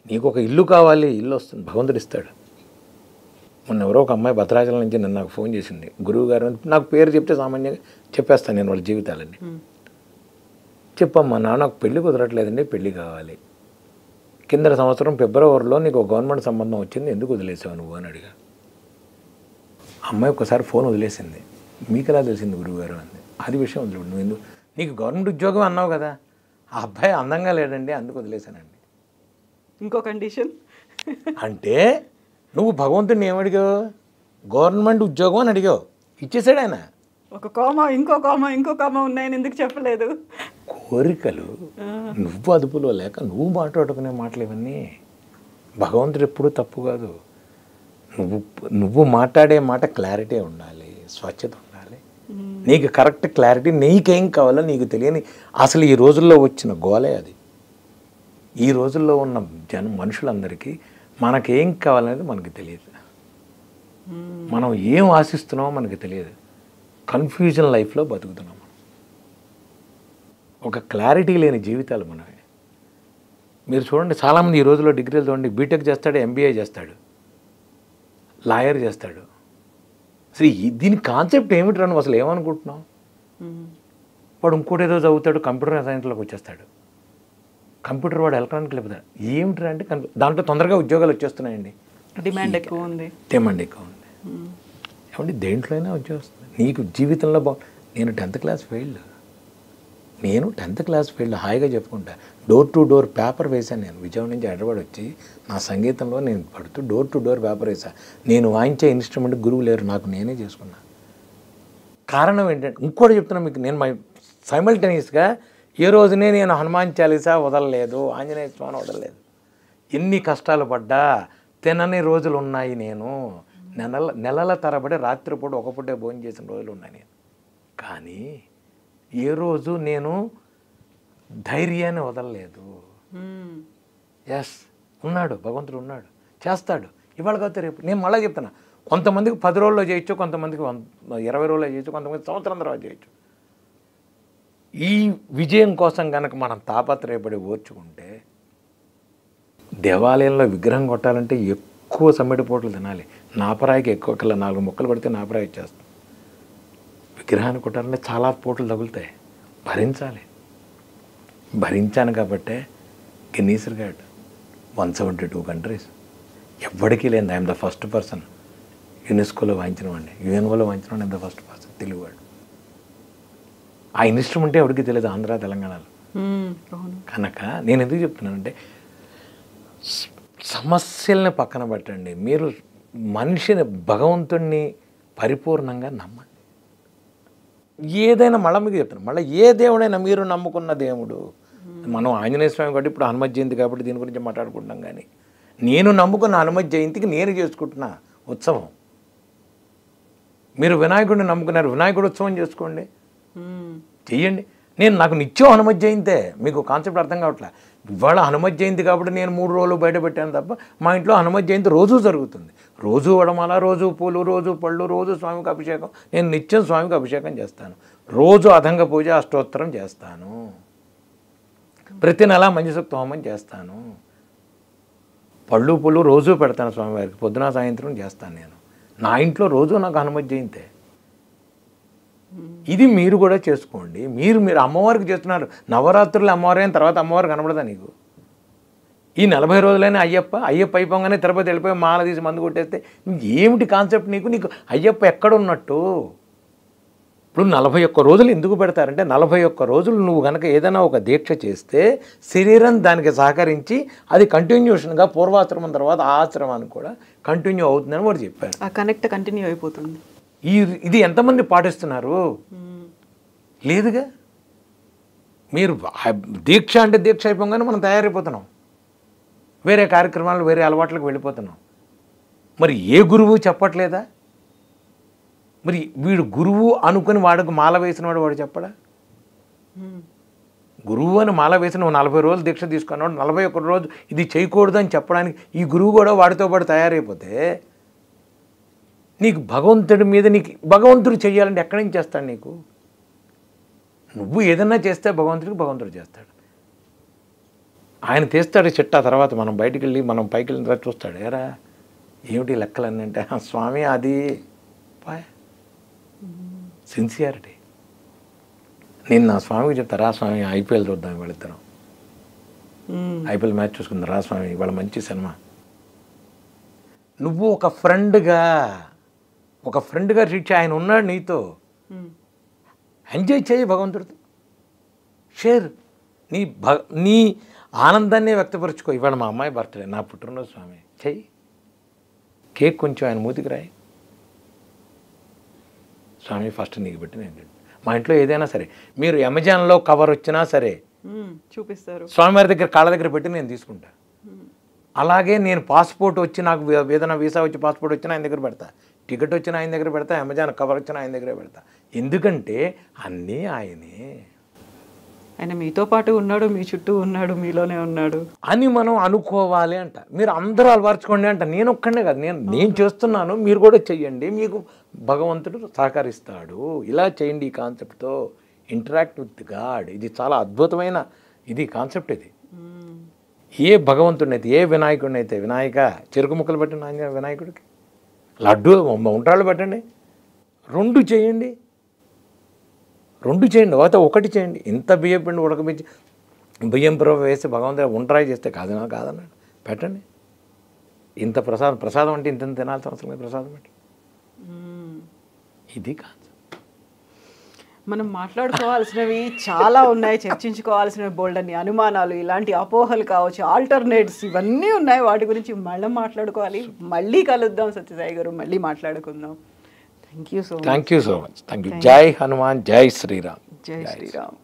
నీకు ఒక ఇల్లు కావాలి, ఇల్లు వస్తుంది, భగవంతుడు ఇస్తాడు. మొన్న ఎవరో ఒక అమ్మాయి భద్రాచలం నుంచి నన్ను నాకు ఫోన్ చేసింది, గురువు గారు నాకు పేరు చెప్తే సామాన్యంగా చెప్పేస్తాను నేను వాళ్ళ జీవితాలన్నీ. చెప్పమ్మా నాకు పెళ్లి కుదరట్లేదండి, పెళ్లి కావాలి. కింద సంవత్సరం ఫిబ్రవరిలో నీకు గవర్నమెంట్ సంబంధం వచ్చింది, ఎందుకు వదిలేసావు నువ్వు అని అడిగా. అమ్మాయి ఒకసారి ఫోన్ వదిలేసింది. మీకు ఎలా తెలిసింది గురువుగారు అంది. అది విషయం వదిలేడు, నువ్వు ఎందుకు, నీకు గవర్నమెంట్ ఉద్యోగం అన్నావు కదా, ఆ అబ్బాయి అందంగా లేడండి అందుకు వదిలేశానండి. ఇంకో కండిషన్ అంటే నువ్వు భగవంతుడిని ఏమడిగావు, గవర్నమెంట్ ఉద్యోగం అని అడిగావు, ఇచ్చేసాడు ఆయన. ఒక కోమ ఇంకో కోమ ఉన్నాయని ఎందుకు చెప్పలేదు. కోరికలు నువ్వు అదుపులో లేక నువ్వు మాట్లాడుకునే మాటలు ఇవన్నీ. భగవంతుడు ఎప్పుడూ తప్పు కాదు. నువ్వు మాట్లాడే మాట క్లారిటీ ఉండాలి, స్వచ్ఛత ఉండాలి, నీకు కరెక్ట్ క్లారిటీ, నీకేం కావాలో నీకు తెలియని. అసలు ఈ రోజుల్లో వచ్చిన గోలే అది. ఈ రోజుల్లో ఉన్న మనుషులందరికీ మనకేం కావాలనేది మనకి తెలియదు, మనం ఏం ఆశిస్తున్నామో మనకి తెలియదు. కన్ఫ్యూజన్ లైఫ్లో బతుకుతున్నాం మనం. ఒక క్లారిటీ లేని జీవితాలు మనమే. మీరు చూడండి చాలామంది ఈ రోజుల్లో డిగ్రీలు చూడండి, బీటెక్ చేస్తాడు, ఎంబీఏ చేస్తాడు, లాయర్ చేస్తాడు. అసలు దీని కాన్సెప్ట్ ఏమిటి రాను అసలు ఏమనుకుంటున్నావు? వాడు ఇంకోటి ఏదో చదువుతాడు, కంప్యూటర్ సైన్స్లోకి వచ్చేస్తాడు. కంప్యూటర్ వాడు ఎలక్ట్రానిక్ లేకపోతే ఏమిటి అంటే దాంట్లో తొందరగా ఉద్యోగాలు వచ్చేస్తున్నాయండి. డిమాండ్ ఎక్కువ ఉంది. ఏమంటే దేంట్లో అయినా ఉద్యోగం వస్తుంది. నీకు జీవితంలో నేను 10th క్లాస్ ఫెయిల్డ్ హాయిగా చెప్పుకుంటా. డోర్ టు డోర్ పేపర్ వేశాను నేను. విజయవాడ నుంచి హైదరాబాద్ వచ్చి నా సంగీతంలో నేను పడుతూ డోర్ టు డోర్ పేపర్ వేసా. నేను వాయించే ఇన్స్ట్రుమెంట్ గురువు లేరు, నాకు నేనే చేసుకున్నా. కారణం ఏంటంటే ఇంకోటి చెప్తున్నా మీకు, నేను సైమల్టేనియస్గా ఏ రోజునే నేను హనుమాన్ చాలీసా వదలలేదు, ఆంజనేయ స్వామి వదలలేదు. ఎన్ని కష్టాలు పడ్డా తినని రోజులు ఉన్నాయి. నేను నెలల తరబడి రాత్రిపూట ఒక పూటే భోజనం చేసిన రోజులు ఉన్నాయి నేను. కానీ ఏ రోజు నేను ధైర్యాన్ని వదలలేదు. ఎస్, ఉన్నాడు భగవంతుడు, ఉన్నాడు, చేస్తాడు. ఇవాళ కాదు రేపు. నేను మళ్ళీ చెప్తున్నా, కొంతమందికి 10 రోజుల్లో చేయొచ్చు, కొంతమందికి 20 రోజుల్లో చేయొచ్చు, కొంతమంది సంవత్సరం తర్వాత చేయొచ్చు. ఈ విజయం కోసం కనుక మనం తాపత్రయపడి ఓర్చుకుంటే, దేవాలయంలో విగ్రహం కొట్టాలంటే ఎక్కువ సమ్మెడి పోట్లు తినాలి. నాపరాయికి ఎక్కువ 4 ముక్కలు కొడితే నాపరాయి ఇచ్చేస్తాం. విగ్రహాన్ని కొట్టాలంటే చాలా పోట్లు తగులుతాయి, భరించాలి. భరించాను కాబట్టే గిన్నీస్ రికార్డ్ 172 కంట్రీస్, ఎవ్వడికి లేదు. I'm the first person. యునెస్కోలో వాయించిన వాడిని, యుఎన్ఓలో వాయించిన వాడిని, ఐఎమ్ ద ఫస్ట్ పర్సన్, తెలుగువాడు. ఆ ఇన్స్ట్రుమెంటే ఎవరికి తెలియదు ఆంధ్ర తెలంగాణలో. కనుక నేను ఎందుకు చెప్తున్నానంటే, సమస్యల్ని పక్కన పెట్టండి, మీరు మనిషిని, భగవంతుణ్ణి పరిపూర్ణంగా నమ్మండి. ఏదైనా మళ్ళీ మీకు చెప్తాను, మళ్ళీ ఏ దేవుడైనా మీరు నమ్ముకున్న దేవుడు, మనం ఆంజనేయ స్వామి కాబట్టి ఇప్పుడు హనుమత్ జయంతి కాబట్టి దీని గురించి మాట్లాడుకుంటాం. కానీ నేను నమ్ముకున్న హనుమత్ జయంతికి నేను చేసుకుంటున్నా ఉత్సవం. మీరు వినాయకుడిని నమ్ముకున్నారు, వినాయకుడు ఉత్సవం చేసుకోండి, చెయ్యండి. నాకు నిత్యం హనుమత్ జయంతే. మీకు కాన్సెప్ట్ అర్థం కావట్లే. ఇవాళ హనుమత్ జయంతి కాబట్టి నేను 3 రోజులు బయట పెట్టాను తప్ప, మా ఇంట్లో హనుమత్ జయంతి రోజు జరుగుతుంది. రోజు వడమాల, రోజు పూలు, రోజు పళ్ళు, రోజు స్వామికి అభిషేకం. నేను నిత్యం స్వామికి అభిషేకం చేస్తాను. రోజు అధంగ పూజ, అష్టోత్తరం చేస్తాను. ప్రతి నెల మంజుసూక్త హోమం చేస్తాను. పళ్ళు పూలు రోజు పెడతాను స్వామివారికి, పొద్దున సాయంత్రం చేస్తాను. నేను నా ఇంట్లో రోజు నాకు హనుమత్ జయంతే. ఇది మీరు కూడా చేసుకోండి. మీరు అమ్మవారికి చేస్తున్నారు. నవరాత్రులు అమ్మవారైన తర్వాత అమ్మవారు కనబడదా నీకు? ఈ 40 రోజులైనా అయ్యప్ప అయిపోగానే తిరుపతి వెళ్ళిపోయి మాల తీసి మందు కొట్టేస్తే ఏమిటి కాన్సెప్ట్ నీకు? అయ్యప్ప ఎక్కడ ఉన్నట్టు? ఇప్పుడు 41 రోజులు ఎందుకు పెడతారంటే, 41 రోజులు నువ్వు కనుక ఏదైనా ఒక దీక్ష చేస్తే శరీరం దానికి సహకరించి అది కంటిన్యూషన్గా పూర్వాశ్రమం తర్వాత ఆ ఆశ్రమానికి కూడా కంటిన్యూ అవుతుందని వాడు చెప్పారు. ఆ కనెక్ట్ కంటిన్యూ అయిపోతుంది. ఇది ఎంతమంది పాటిస్తున్నారు? లేదుగా. మీరు దీక్ష అంటే దీక్ష అయిపోగానే మనం తయారైపోతున్నాం, వేరే కార్యక్రమాలు, వేరే అలవాట్లకు వెళ్ళిపోతున్నాం. మరి ఏ గురువు చెప్పట్లేదా? మరి వీడు గురువు అనుకుని వాడికి మాల వేసినవాడు వాడు చెప్పడా? గురువు అని మాల వేసిన 40 రోజులు దీక్ష తీసుకున్నాడు, 41 రోజు ఇది చేయకూడదు అని చెప్పడానికి ఈ గురువు కూడా వాడితో పాటు తయారైపోతే నీకు భగవంతుడి మీద నీకు భగవంతుడు చెయ్యాలంటే ఎక్కడి నుంచి చేస్తాడు? నీకు నువ్వు ఏదన్నా చేస్తే భగవంతుడు చేస్తాడు. ఆయన తీస్తాడు చిట్టా. తర్వాత మనం బయటికి వెళ్ళి మనం పైకి వెళ్ళిన తర్వాత చూస్తాడు, ఏరా ఏమిటి లెక్కలన్నీ అంటే స్వామి అది సిన్సియారిటీ. నేను నా స్వామికి చెప్తా, రా స్వామి ఐపీఎల్ చూద్దాం వెళుతున్నాం, ఐపీఎల్ మ్యాచ్ చూసుకుందాం రా స్వామి, ఇవాళ మంచి సినిమా. నువ్వు ఒక ఫ్రెండ్గా ట్రీట్ చేయి. ఆయన ఉన్నాడు నీతో, ఎంజాయ్ చేయి భగవంతుడితో, షేర్ నీ ఆనందాన్ని వ్యక్తపరచుకో. ఇవాళ మా అమ్మాయి బర్త్డే, నా పుట్టినరోజు స్వామి, చెయ్యి. కేక్ కొంచెం ఆయన మూతికి రాయి, స్వామి ఫస్ట్ నీకు పెట్టి నేను. మా ఇంట్లో ఏదైనా సరే మీరు అమెజాన్లో కవర్ వచ్చినా సరే చూపిస్తారు, స్వామివారి దగ్గర కాళ్ళ దగ్గర పెట్టి నేను తీసుకుంటా. అలాగే నేను పాస్పోర్ట్ వచ్చి నాకు ఏదైనా వీసా వచ్చి పాస్పోర్ట్ వచ్చినా ఆయన దగ్గర పెడతా, టికెట్ వచ్చినా ఆయన దగ్గర పెడతా, అమెజాన్ కవర్ వచ్చినా ఆయన దగ్గరే పెడతా. ఎందుకంటే అన్నీ ఆయనే. ఆయన మీతో పాటు ఉన్నాడు, మీ చుట్టూ ఉన్నాడు, మీలోనే ఉన్నాడు అని మనం అనుకోవాలి అంట. మీరు అందరూ అలవర్చుకోండి అంట. నేను ఒక్కడే కాదు, నేను చేస్తున్నాను, మీరు కూడా చెయ్యండి, మీకు భగవంతుడు సహకరిస్తాడు. ఇలా చేయండి ఈ కాన్సెప్ట్తో, ఇంటరాక్ట్ విత్ గాడ్. ఇది చాలా అద్భుతమైన ఇది కాన్సెప్ట్. ఇది ఏ భగవంతుడిని అయితే, ఏ వినాయకుడిని అయితే, వినాయక చెరుకు ముక్కలు పెట్టండి వినాయకుడికి, లడ్డు ఉండ్రాళ్ళు పెట్టండి, రెండు చేయండి. ఒకటి చేయండి. ఇంత బియ్యం పిండి ఉడకమించి బియ్యం పురవ వేసి భగవంతుడు ఉండ్రాయి చేస్తే కాదన్నాడు, పెట్టండి. ఇంత ప్రసాదం అంటే ఇంత తినాల్సిన అవసరం లేదు. ప్రసాదం పెట్టి ఇది కాదు. మనం మాట్లాడుకోవాల్సినవి చాలా ఉన్నాయి, చర్చించుకోవాల్సినవి బోల్డ్ అన్ని అనుమానాలు, ఇలాంటి అపోహలు కావచ్చు, ఆల్టర్నేట్స్ ఇవన్నీ ఉన్నాయి. వాటి గురించి మళ్ళీ మాట్లాడుకోవాలి. మళ్ళీ కలుద్దాం సత్యసాయి గారు, మళ్ళీ మాట్లాడుకుందాం. Thank you so much. Thank you. జై హనుమాన్, జై శ్రీరామ్. జై శ్రీరామ్.